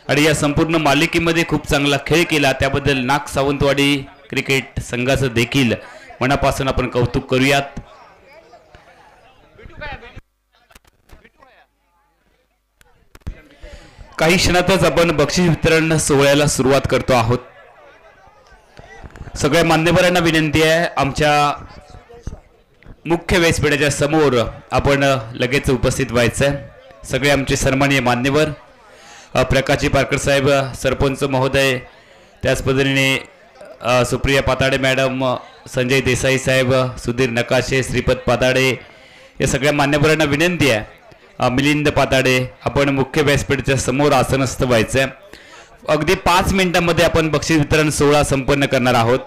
आणि या संपूर्ण मालिकेमध्ये खूप चांगला खेळ केला त्याबद्दल नाग सावंतवाडी क्रिकेट संघाचं देखील मनापासून आपण कौतुक करूयात। काही क्षणातच आपण बक्षीस वितरण सोहळ्याला सुरुवात करतो आहोत। सगळ्या मान्यवरांना विनंती आहे आमच्या मुख्य व्यासपीठाच्या समोर आपण लगेच उपस्थित व्हायचं। सगळे आमचे सन्माननीय मान्यवर प्रकाशजी पारकर साहेब सरपंच महोदय, त्याच पद्धतीने सुप्रिया पाताडे मॅडम, संजय देसाई साहेब, सुधीर नकाशे, श्रीपद पाताडे या सगळ्या मान्यवरांना विनंती आहे मिलिंद पाताडे आपण मुख्य व्यासपीठाच्या समोर आसनस्थ व्हायचं। अगदी 5 मिनिटांमध्ये आपण बक्षीस वितरण सोहळा संपन्न करणार आहोत।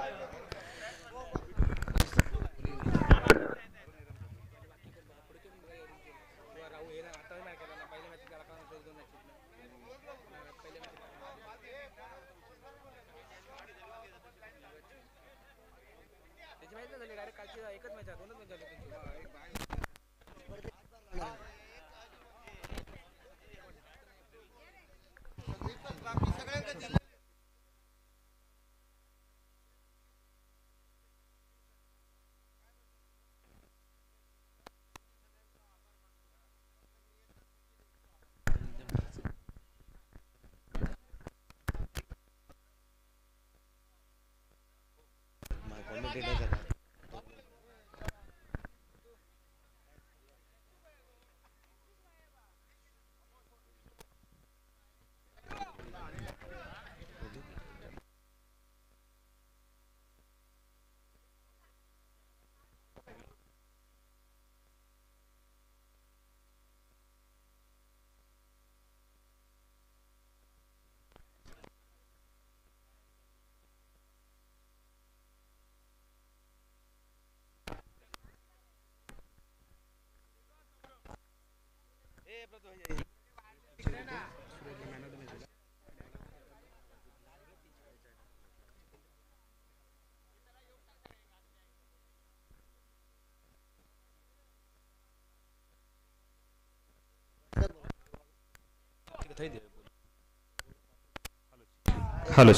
हॅलो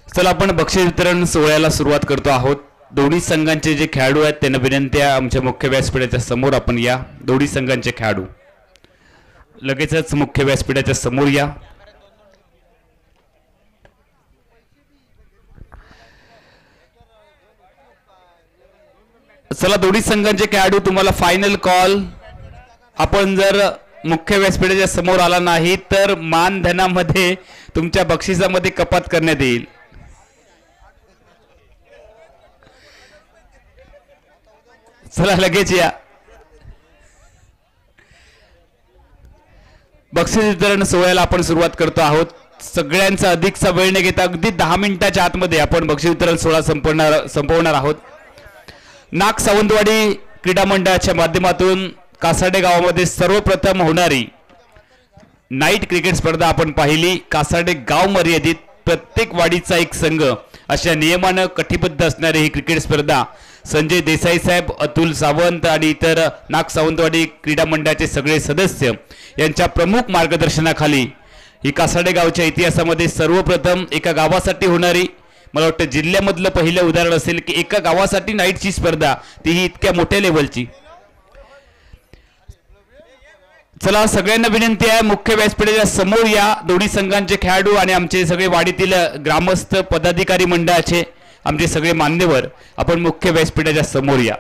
चला आपण बक्षीस वितरण सोहळ्याला सुरुवात करतो आहोत। दोन्ही संघांचे जे खेळाडू आहेत त्यांना विनंती आहे आमच्या मुख्य व्यासपीठाच्या समोर आपण या। दोन्ही संघांचे खेळाडू लगेचच मुख्य व्यासपीठाच्या समोर या। चला दोन्ही संघांचे खेळाडू तुम्हाला फायनल कॉल, आपण जर मुख्य व्यासपीठाच्या समोर आला नाही तर मानधनामध्ये तुमच्या बक्षिसामध्ये कपात करण्यात येईल। चला लगेच या। बक्षीस वितरण सोहळ्याला आपण सुरुवात करतो आहोत। सगळ्यांचा अधिकचा वेळ न घेता अगदी 10 मिनिटाच्या आतमध्ये आपण बक्षीस वितरण सोहळा संपवणार आहोत। नाग सावंतवाडी क्रीडा मंडळाच्या माध्यमातून कासाडे गावामध्ये सर्वप्रथम होणारी नाईट क्रिकेट स्पर्धा आपण पाहिली। कासाडे गाव मर्यादित प्रत्येक वाडीचा एक संघ अशा नियमानं कटिबद्ध असणारी ही क्रिकेट स्पर्धा संजय देसाई साहेब, अतुल सावंत आणि इतर नाग सावंतवाडी क्रीडा मंडळाचे सगळे सदस्य यांच्या प्रमुख मार्गदर्शनाखाली ही कासाडे गावच्या इतिहासामध्ये सर्वप्रथम एका गावासाठी होणारी, मला वाटतं जिल्ह्यामधलं पहिलं उदाहरण असेल की एका गावासाठी नाईटची स्पर्धा, तीही इतक्या मोठ्या लेवलची। चला सगळ्यांना विनंती आहे मुख्य व्यासपीठाच्या समोर या। दोन्ही संघांचे खेळाडू आणि आमचे सगळे वाडीतील ग्रामस्थ पदाधिकारी मंडळाचे आमचे सगळे मान्यवर आपण मुख्य व्यासपीठाच्या समोर या।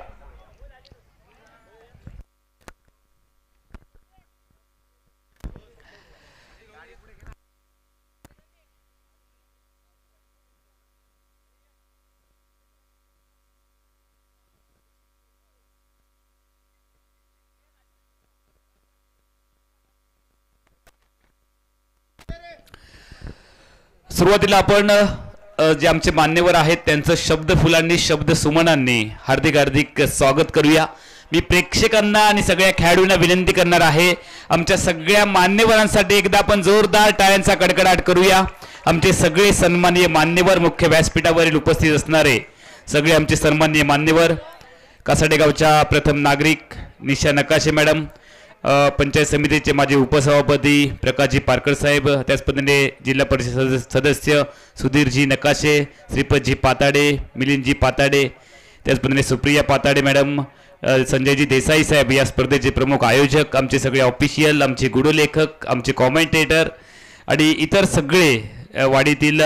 सुरुवातीला आपण जे आमचे मान्यवर आहेत त्यांचं शब्द फुलांनी शब्द सुमनांनी हार्दिक हार्दिक स्वागत करूया। मी प्रेक्षकांना आणि सगळ्या खेळाडूंना विनंती करणार आहे आमच्या सगळ्या मान्यवरांसाठी एकदा आपण जोरदार टाळ्यांचा कडकडाट करूया। आमचे सगळे सन्माननीय मान्यवर मुख्य व्यासपीठावरील उपस्थित असणारे सगळे आमचे सन्माननीय मान्यवर कासाडे गावच्या प्रथम नागरिक निशा नकाशे मॅडम, पंचायत समितीचे माजी उपसभापती प्रकाशजी पारकर साहेब, त्याच पद्धतीने जिल्हा परिषद सदस्य सुधीरजी नकाशे, श्रीपतजी पाताडे, मिलिंदजी पाताडे, त्याच पद्धतीने सुप्रिया पाताडे मॅडम, संजयजी देसाई साहेब या स्पर्धेचे प्रमुख आयोजक, आमचे सगळे ऑफिशियल, आमचे गुडलेखक, आमचे कॉमेंटेटर आणि इतर सगळे वाडीतील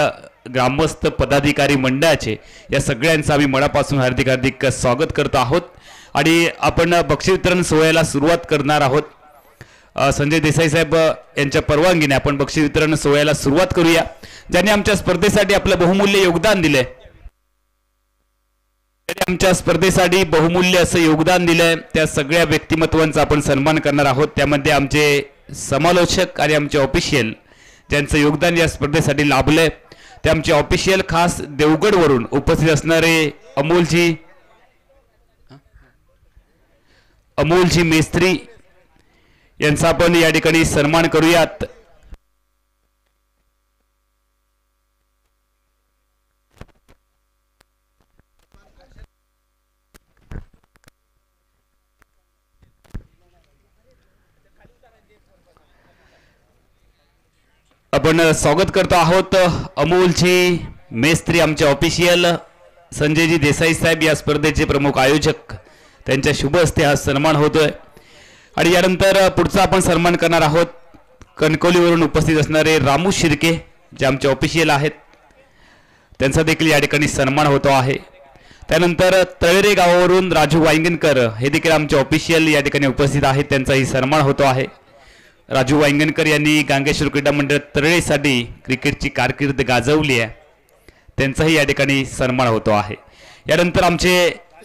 ग्रामस्थ पदाधिकारी मंडळाचे या सगळ्यांचं आम्ही मनापासून हार्दिक हार्दिक स्वागत करतो आहोत आणि आपण बक्षीस वितरण सोहळ्याला सुरुवात करणार आहोत. संजय देसाई साहेब यांच्या परवानगीने आपण बक्षीस वितरण सोहळ्याला सुरुवात करूया. ज्यांनी आमच्या स्पर्धेसाठी आपलं बहुमूल्य योगदान दिलंय, आमच्या स्पर्धेसाठी बहुमूल्य असं योगदान दिलंय त्या सगळ्या व्यक्तिमत्वांचा आपण सन्मान करणार आहोत. त्यामध्ये आमचे समालोचक आणि आमचे ऑफिशियल ज्यांचं योगदान या स्पर्धेसाठी लाभलंय ते आमचे ऑफिशियल खास देवगडवरून उपस्थित असणारे अमोलजी मेस्त्री यांचा आपण या ठिकाणी सन्मान करूयात. आपण स्वागत करतो आहोत अमोलजी मेस्त्री, आमचे ऑफिशियल संजयजी देसाई साहेब या स्पर्धेचे प्रमुख आयोजक, त्यांच्या शुभ हस्ते हा सन्मान होतोय. आणि यानंतर पुढचा आपण सन्मान करणार आहोत कणकवलीवरून उपस्थित असणारे रामू शिर्के जे आमचे ऑफिशियल आहेत, त्यांचा देखील या ठिकाणी सन्मान होतो आहे. त्यानंतर तळेरे गावावरून राजू वांगणकर हे देखील आमचे ऑफिशियल या ठिकाणी उपस्थित आहेत, त्यांचाही सन्मान होतो आहे. राजू वांगणकर यांनी गांगेश्वर क्रीडा मंडळ तळेसाठी क्रिकेटची कारकीर्द गाजवली आहे, त्यांचाही या ठिकाणी सन्मान होतो आहे. यानंतर आमचे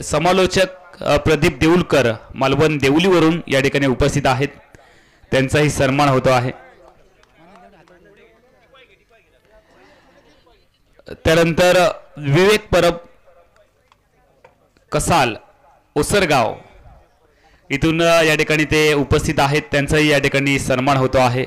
समालोचक प्रदीप देऊलकर मालवण देवलीवरून या ठिकाणी उपस्थित आहेत, त्यांचाही सन्मान होतो आहे. त्यानंतर विवेक परब कसाल उसरगाव इथून या ठिकाणी ते उपस्थित आहेत, त्यांचाही या ठिकाणी सन्मान होतो आहे.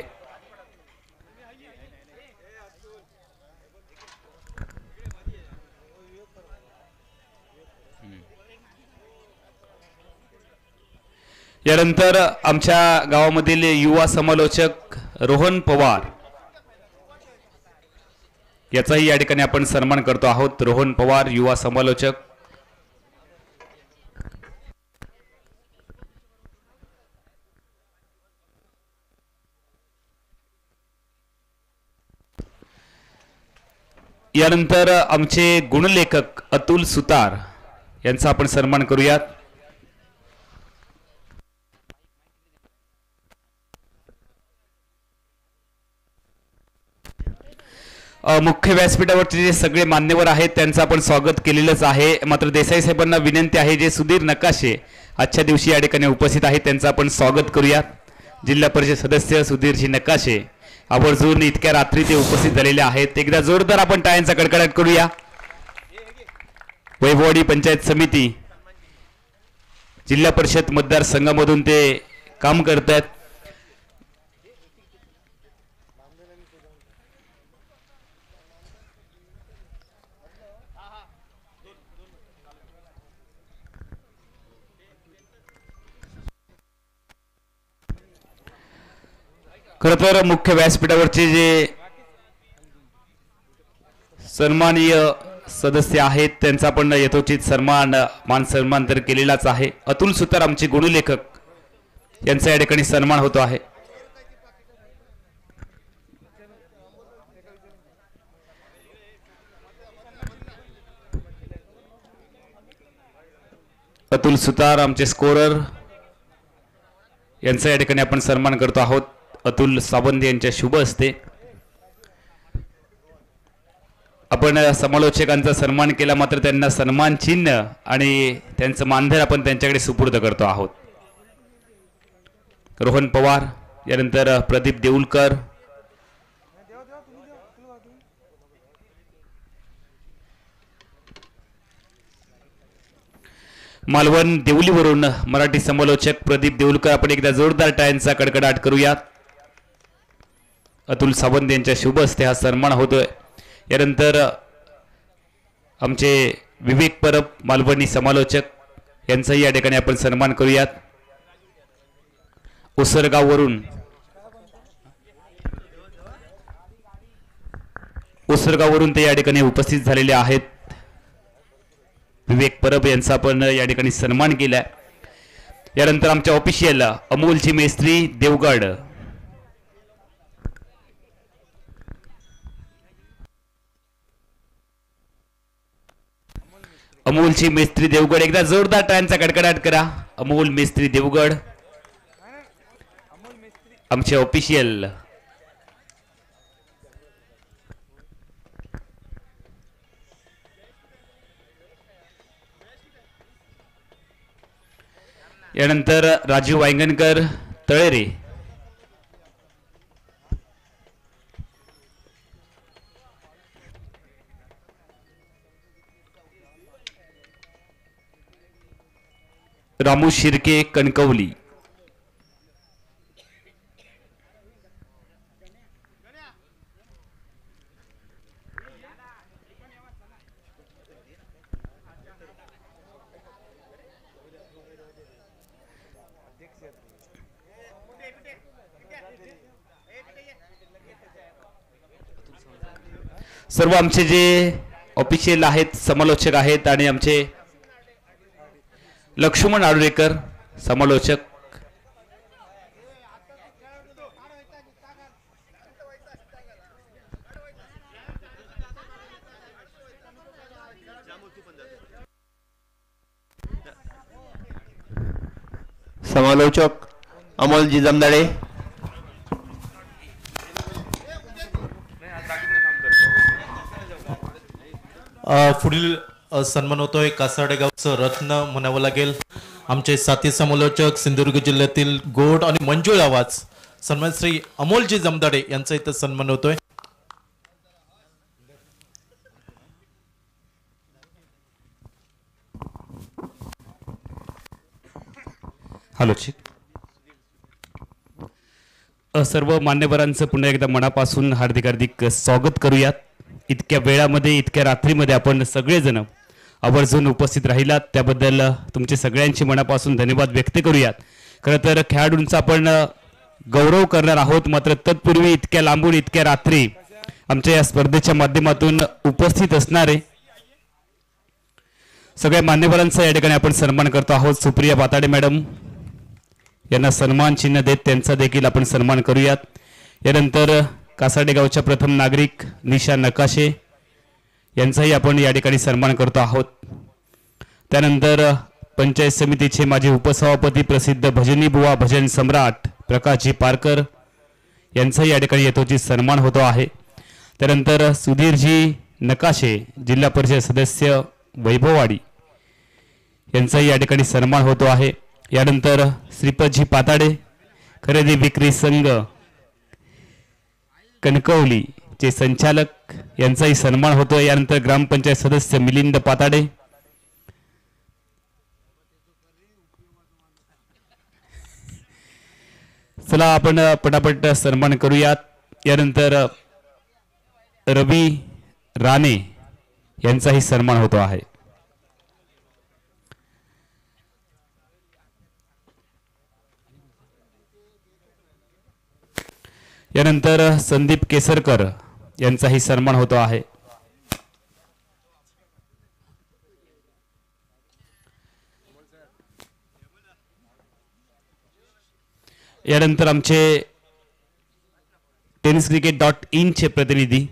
यानंतर आमच्या गावामधील युवा समालोचक रोहन पवार याचाही या ठिकाणी आपण सन्मान करतो आहोत. रोहन पवार युवा समालोचक. यानंतर आमचे गुणलेखक अतुल सुतार यांचा आपण सन्मान करूयात. मुख्य व्यासपीठावरचे जे सगळे मान्यवर आहेत त्यांचं आपण स्वागत केलेलंच आहे. मात्र देसाई साहेबांना विनंती आहे, जे सुधीर नकाशे आजच्या दिवशी या ठिकाणी उपस्थित आहेत त्यांचं आपण स्वागत करूयात. जिल्हा परिषद सदस्य सुधीरजी नकाशे आवर्जून इतक्या रात्री ते उपस्थित झालेले आहेत. एकदा जोरदार आपण टाळ्यांचा कडकडाट करूया. वैभववाडी पंचायत समिती जिल्हा परिषद मतदारसंघामधून ते काम करतात. खरं तर मुख्य व्यासपीठावरचे जे सन्माननीय सदस्य आहेत त्यांचा आपण यथोचित मान सन्मान तर केलेलाच आहे. अतुल सुतार आमचे गुणलेखक यांचा या ठिकाणी सन्मान होतो आहे. अतुल सुतार आमचे स्कोरर यांचा या ठिकाणी आपण सन्मान करतो आहोत. अतुल सावंत यांच्या शुभ हस्ते आपण समालोचकांचा सन्मान केला, मात्र त्यांना सन्मान चिन्ह आणि त्यांचं मानधन आपण त्यांच्याकडे सुपूर्द करतो आहोत. रोहन पवार, यानंतर प्रदीप देऊलकर, मालवण देवलीवरून मराठी समालोचक प्रदीप देऊलकर. आपण एकदा जोरदार टाळ्यांचा कडकडाट करूयात. अतुल सावंत यांच्या शुभ हस्ते हा सन्मान होतोय. यानंतर आमचे विवेक परब मालवणी समालोचक यांचाही या ठिकाणी आपण सन्मान करूयात. उसरगाववरून ते या ठिकाणी उपस्थित झालेले आहेत. विवेक परब यांचा आपण या ठिकाणी सन्मान केलाय. यानंतर आमच्या ऑफिशियल अमोलची मेस्त्री देवगड, अमोलची मेस्त्री देवगड, एकदा जोरदार टाळ्यांचा कडकडाट करा. अमोल मेस्त्री देवगड आमचे ऑफिशियल. यानंतर राजीव वांगणकर तळेरे, रामू शिर्के कणकवली, सर्व आमचे जे ऑफिशियल आहेत, समालोचक आहेत आणि आमचे लक्ष्मण आडुरेकर समालोचक, समालोचक अमोलजी जमदाडे, पुढील सन्मान होतोय कासाडे गावचं रत्न म्हणावं लागेल. आमचे साथी समालोचक सिंधुदुर्ग जिल्ह्यातील गोड आणि मंजूळ आवाज सन्मान श्री अमोलजी जमदाडे यांचा इथं सन्मान होतोय. हॅलो सर्व मान्यवरांचं पुन्हा एकदा मनापासून हार्दिक हार्दिक स्वागत करूयात. इतक्या वेळामध्ये, इतक्या रात्रीमध्ये आपण सगळेजण आवर्जून उपस्थित राहिलात त्याबद्दल तुमचे सगळ्यांचे मनापासून धन्यवाद व्यक्त करूयात. खरं तर खेळाडूंचा आपण गौरव करणार आहोत, मात्र तत्पूर्वी इतक्या लांबून इतक्या रात्री आमच्या या स्पर्धेच्या माध्यमातून उपस्थित असणारे सगळ्या मान्यवरांचा या ठिकाणी आपण सन्मान करतो आहोत. सुप्रिया पाताडे मॅडम यांना सन्मान चिन्ह देत त्यांचा देखील आपण सन्मान करूयात. यानंतर कासाडे गावच्या प्रथम नागरिक निशा नकाशे यांचाही आपण या ठिकाणी सन्मान करतो आहोत. त्यानंतर पंचायत समितीचे माजी उपसभापती प्रसिद्ध भजनी बुवा भजन सम्राट प्रकाशजी पारकर यांचाही या ठिकाणी यथोचित सन्मान होतो आहे. त्यानंतर सुधीरजी नकाशे जिल्हा परिषद सदस्य वैभववाडी यांचाही या ठिकाणी सन्मान होतो आहे. यानंतर श्रीपतजी पाताडे खरेदी विक्री संघ कणकवली चे संचालक यांचाही सन्मान होतो. यानंतर ग्रामपंचायत सदस्य मिलिंद पाताडे, चला आपण पटापट सन्मान करूयात. यानंतर रवी राणे यांचाही सन्मान होतो आहे. यानंतर संदीप केसरकर यांचाही सन्मान होतो आहे. यानंतर आमचे tenniscricket.in चे प्रतिनिधी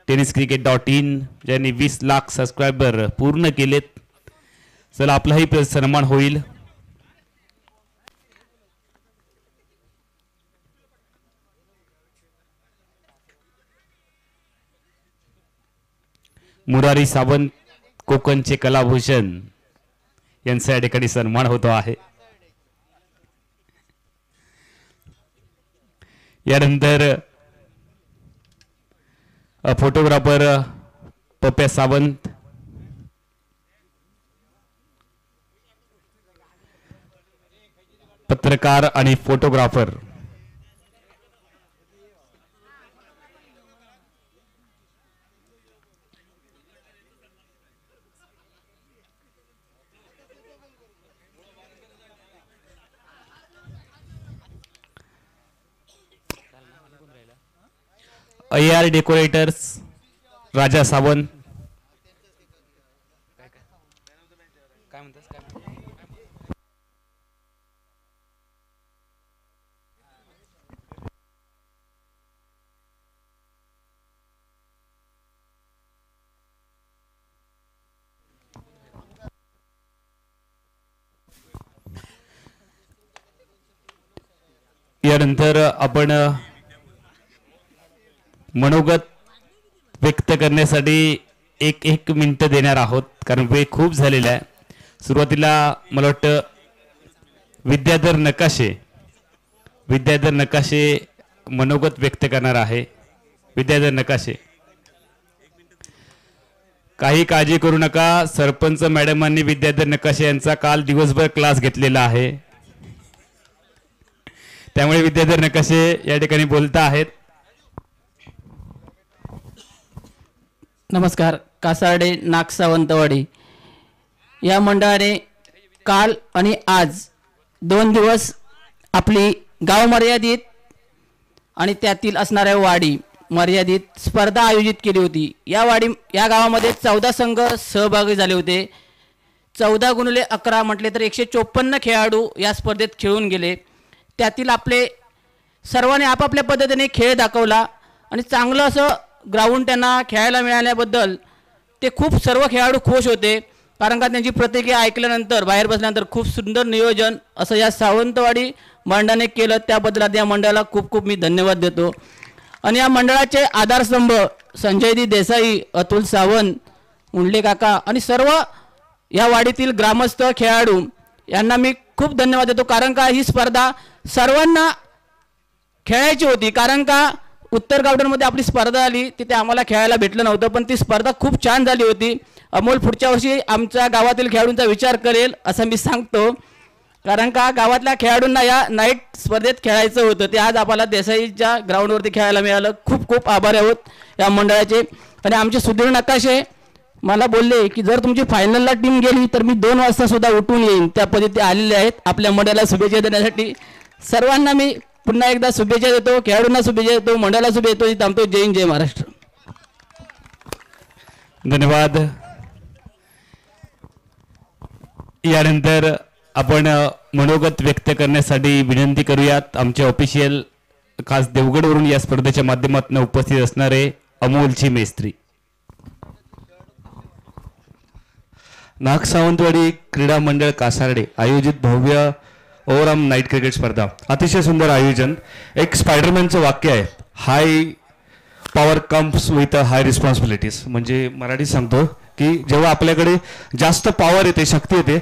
tenniscricket.in ज्यांनी 20 लाख सबस्क्रायबर पूर्ण केलेत, चला आपलाही सन्मान होईल. मुरारी सावंत कोकणचे कलाभूषण यांचा या ठिकाणी सन्मान होतो आहे. यानंतर फोटोग्राफर पप्या सावंत, पत्रकार आणि फोटोग्राफर AR डेकोरेटर्स राजा सावंत. यानंतर आपण मनोगत व्यक्त करण्यासाठी एक मिनिट देणार आहोत, कारण वेळ खूप झालेला आहे. सुरुवातीला मला वाटतं विद्याधर नकाशे मनोगत व्यक्त करणार आहे. विद्याधर नकाशे. काही काळजी करू नका, सरपंच मॅडमांनी विद्याधर नकाशे यांचा काल दिवसभर क्लास घेतलेला आहे, त्यामुळे विद्याधर नकाशे या ठिकाणी बोलता आहेत. नमस्कार. कासार्डे नाग सावंतवाडी या मंडळाने काल आणि आज 2 दिवस आपली गाव मर्यादित आणि त्यातील असणाऱ्या वाडी मर्यादित स्पर्धा आयोजित केली होती. या गावामध्ये 14 संघ सहभागी झाले होते. 14x11 म्हटले तर 154 खेळाडू या स्पर्धेत खेळून गेले. त्यातील आपले सर्वांनी आपापल्या पद्धतीने खेळ दाखवला आणि चांगलं असं ग्राउंड त्यांना खेळायला मिळाल्याबद्दल ते खूप सर्व खेळाडू खुश होते, कारण का त्यांची प्रतिक्रिया ऐकल्यानंतर बाहेर बसल्यानंतर खूप सुंदर नियोजन असं या सावंतवाडी मंडळाने केलं. त्याबद्दल या मंडळाला खूप खूप मी धन्यवाद देतो. आणि या मंडळाचे आधारस्तंभ संजयदी देसाई, अतुल सावंत, उंडले काका आणि सर्व या वाडीतील ग्रामस्थ खेळाडू यांना मी खूप धन्यवाद देतो, कारण का ही स्पर्धा सर्वांना खेळायची होती. कारण का उत्तर गावडनमध्ये आपली स्पर्धा आली तिथे आम्हाला खेळायला भेटलं नव्हतं, पण ती स्पर्धा खूप छान झाली होती. अमोल पुढच्या वर्षी आमच्या गावातील खेळाडूंचा विचार करेल असं मी सांगतो, कारण का गावातल्या खेळाडूंना या नाईट स्पर्धेत खेळायचं होतं. ते आज आम्हाला देसाईच्या ग्राउंडवरती खेळायला मिळालं. खूप खूप आभारी आहोत या मंडळाचे. आणि आमचे सुधीर नकाशे मला बोलले की जर तुमची फायनलला टीम गेली तर मी 2 वाजता सुद्धा उठून येईन. त्या पद्धती आलेले आहेत. आपल्या मंडळाला शुभेच्छा देण्यासाठी सर्वांना मी पुन्हा एकदा शुभेच्छा देतो. खेळाडूंना शुभेच्छा देतो, मंडळाला शुभेच्छा देतो. थांबतो. जय हिंद, जय महाराष्ट्र. धन्यवाद. यानंतर आपण मनोगत व्यक्त करण्यासाठी विनंती करूयात आमचे ऑफिशियल खास देवगडवरून या स्पर्धेच्या माध्यमातून उपस्थित असणारे अमोलची मेस्त्री. नाग सावंतवाडी क्रीडा मंडळ कासार्डे आयोजित भव्य ओव्हरऑल नाईट क्रिकेट स्पर्धा. अतिशय सुंदर आयोजन. एक स्पायडरमॅनचं वाक्य आहे, high power comes with high responsibilities. म्हणजे मराठीत सांगतो की जेव्हा आपल्याकडे जास्त पॉवर येते, शक्ती येते,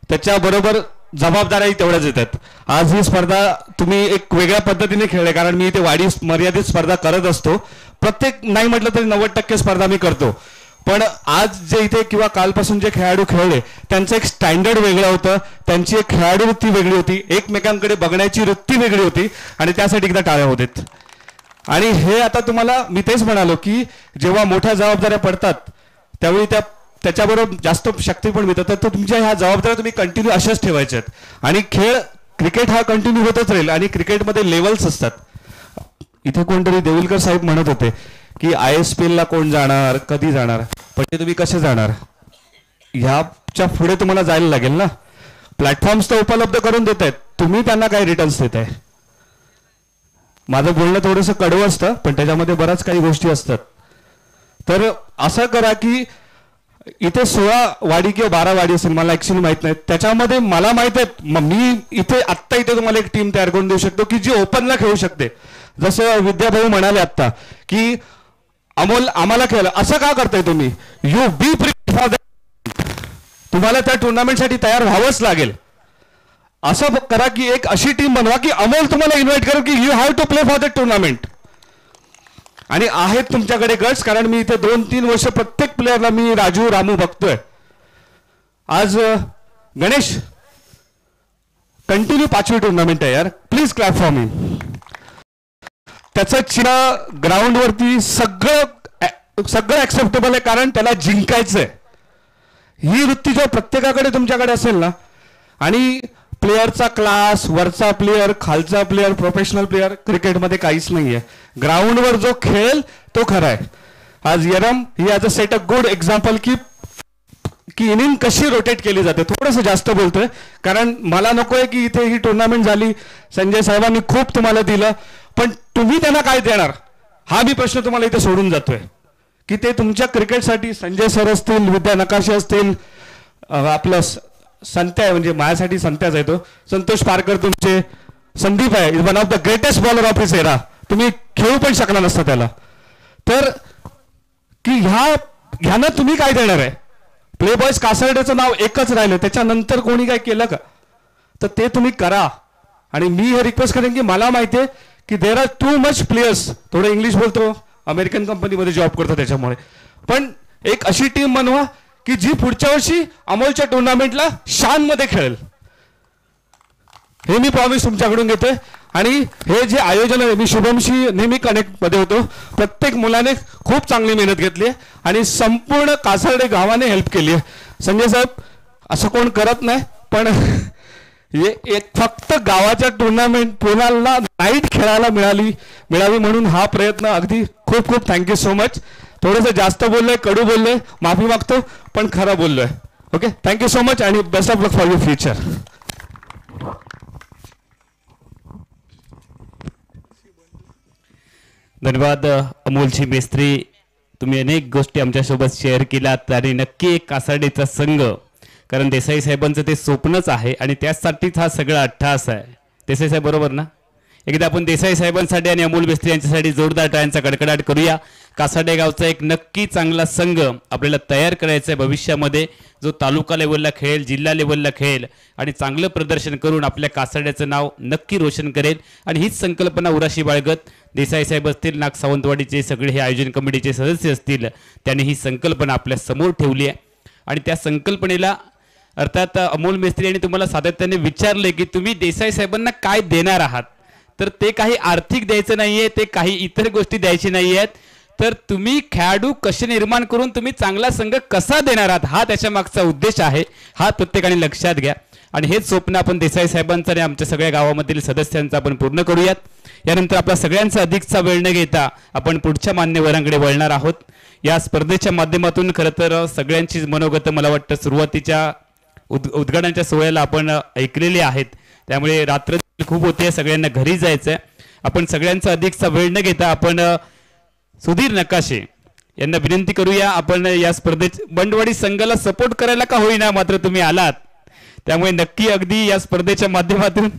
त्याच्याबरोबर जबाबदाऱ्याही तेवढ्याच येतात. आज ही स्पर्धा तुम्ही एक वेगळ्या पद्धतीने खेळले, कारण मी इथे वाडी मर्यादित स्पर्धा करत असतो. प्रत्येक नाही म्हटलं तरी 90% स्पर्धा मी करतो, पण आज जे इथे किंवा कालपासून जे खेळाडू खेळले त्यांचं एक स्टँडर्ड वेगळं होतं, त्यांची एक खेळाडू वृत्ती वेगळी होती, एकमेकांकडे बघण्याची वृत्ती वेगळी होती, आणि त्यासाठी एकदा टाळ्या होतेत. आणि हे आता तुम्हाला मी तेच म्हणालो की जेव्हा मोठ्या जबाबदाऱ्या पडतात त्यावेळी त्याच्याबरोबर जास्त शक्ती पण मिळतात. तर तुमच्या ह्या जबाबदाऱ्या तुम्ही कंटिन्यू अशाच ठेवायच्या आहेत. आणि क्रिकेट हा कंटिन्यू होतच राहील, आणि क्रिकेटमध्ये लेवल्स असतात. इथे कोणतरी देविलकर साहेब म्हणत होते की ISPL ला कोण जाणार, कधी जाणार, पण ते तुम्ही कसे जाणार, ह्याच्या पुढे तुम्हाला जायला लागेल ना. प्लॅटफॉर्म्स तर उपलब्ध करून देत आहेत, तुम्ही त्यांना काय रिटर्न्स देत आहे. माझं बोलणं थोडंसं कडवं असतं, पण त्याच्यामध्ये बऱ्याच काही गोष्टी असतात. तर असं करा की इथे 16 वाडी किंवा 12 वाडी असेल, मला ऍक्च्युअली माहित नाही, त्याच्यामध्ये मला माहित आहे मी इथे तुम्हाला एक टीम तयार करून देऊ शकतो की जी ओपनला खेळू शकते. जसं विद्याभाऊ म्हणाले आता की अमोल आम्हाला खेळ, असं का करताय तुम्ही, you B prepared for that. तुम्हाला त्या टुर्नामेंटसाठी तयार व्हावंच लागेल. असं करा की एक अशी टीम बनवा की अमोल तुम्हाला इन्व्हाइट करू की you have to play for that tournament. आणि आहेत तुमच्याकडे गट्स, कारण मी इथे 2-3 वर्ष प्रत्येक प्लेअरला मी रामू बघतोय. आज गणेश कंटिन्यू 5वी टुर्नामेंट आहे यार, प्लीज क्लॅप फॉर मी. त्याचं चिन्ह ग्राउंडवरती सगळं ऍक्सेप्टेबल आहे, कारण त्याला जिंकायचंय. ही वृत्ती जर प्रत्येकाकडे तुमच्याकडे असेल ना, आणि प्लेअरचा क्लास, वरचा प्लेअर, खालचा प्लेअर, प्रोफेशनल प्लेअर क्रिकेटमध्ये काहीच नाही आहे. ग्राउंडवर जो खेळेल तो खरा आहे. आज यरम ही as a set a good example की इनिंग कशी रोटेट केली जाते. थोडंसं जास्त बोलतोय कारण मला नको आहे की इथे ही टुर्नामेंट झाली, संजय साहेबांनी खूप तुम्हाला दिलं, पण तुम्ही त्यांना काय देणार हा मी प्रश्न तुम्हाला इथे सोडून जातोय. की ते तुमच्या क्रिकेटसाठी संजय सर असतील, विद्या नकाशे असतील, आपलं संत्या आहे, म्हणजे माझ्यासाठी संत्याच आहे तो, संतोष पारकर तुमचे, संदीप आहे, one of the greatest bowler of his era, तुम्ही खेळू पण शकला नसता त्याला. तर की ह्यानं तुम्ही काय देणार आहे. प्ले बॉयज कासारडेचं नाव एकच राहिलं, त्याच्यानंतर कोणी काय केलं का, तर ते तुम्ही करा. आणि मी हे रिक्वेस्ट करेन की मला माहिती आहे की there are too much players, थोडं इंग्लिश बोलतो, अमेरिकन कंपनीमध्ये जॉब करतो त्याच्यामुळे, पण एक अशी टीम बनवा की जी पुढच्या वर्षी अमोलच्या टुर्नामेंटला शानमध्ये खेळेल. हे मी प्रॉमिस तुमच्याकडून घेतोय. आणि हे जे आयोजन आहे, मी शुभमशी नेहमी कनेक्टमध्ये होतो, प्रत्येक मुलाने खूप चांगली मेहनत घेतली आहे आणि संपूर्ण कासारडे गावाने हेल्प केली आहे. संजय साहेब असं कोण करत नाही, पण एक फक्त गावाच्या टुर्नामेंट पुण्याला नाईट खेळायला मिळावी म्हणून हा प्रयत्न. अगदी खूप खूप थँक्यू सो मच. थोडंसं जास्त बोललोय, कडू बोललोय, माफी मागतो, पण खरं बोललोय. ओके, थँक्यू सो मच आणि best of luck for your future. धन्यवाद अमोलजी मेस्त्री, तुम्ही अनेक गोष्टी आमच्यासोबत शेअर केल्यात आणि नक्की एक कासारडेचा संघ, कारण देसाई साहेबांचं ते स्वप्नच आहे आणि त्यासाठीच हा सगळा अट्टहास आहे. देसाई साहेब बरोबर ना. एकदा आपण देसाई साहेबांसाठी आणि अमोल मेस्त्री यांच्यासाठी जोरदार टाळ्यांचा कडकडाट करूया. कासारडे गावचा एक नक्की चांगला संघ आपल्याला तयार करायचा आहे भविष्यामध्ये, जो तालुका लेवलला खेळेल, जिल्हा लेवलला खेळेल आणि चांगलं प्रदर्शन करून आपल्या कासारड्याचं नाव नक्की रोशन करेल. आणि हीच संकल्पना उराशी बाळगत देसाई साहेब असतील, नाग सावंतवाडीचे सगळे हे आयोजन कमिटीचे सदस्य असतील, त्यांनी ही संकल्पना आपल्या समोर ठेवली आहे. आणि त्या संकल्पनेला अर्थात अमोल मेस्त्री यांनी तुम्हाला सातत्याने विचारले की तुम्ही देसाई साहेबांना काय देणार आहात, तर ते काही आर्थिक द्यायचं नाहीये, ते काही इतर गोष्टी द्यायची नाही आहेत, तर तुम्ही खेळाडू कसे निर्माण करून तुम्ही चांगला संघ कसा देणार आहात हा त्याच्या मागचा उद्देश आहे. हा प्रत्येकाने लक्षात घ्या आणि हेच स्वप्न आपण देसाई साहेबांचं आणि आमच्या सगळ्या गावामधील सदस्यांचं आपण पूर्ण करूयात. यानंतर आपल्या सगळ्यांचा अधिकचा वेळ न घेता आपण पुढच्या मान्यवरांकडे वळणार आहोत. या स्पर्धेच्या माध्यमातून खरं तर सगळ्यांचीच मनोगत मला वाटतं सुरुवातीच्या उद्घाटनाच्या सोहळ्याला आपण ऐकलेली आहेत, त्यामुळे रात्र खूप होते, सगळ्यांना घरी जायचंय. आपण सगळ्यांचा अधिकचा वेळ न घेता आपण सुधीर नकाशे यांना विनंती करूया, आपण या स्पर्धेत बंडवाडी संघाला सपोर्ट करायला का होईना मात्र तुम्ही आलात, त्यामुळे नक्की अगदी या स्पर्धेच्या माध्यमातून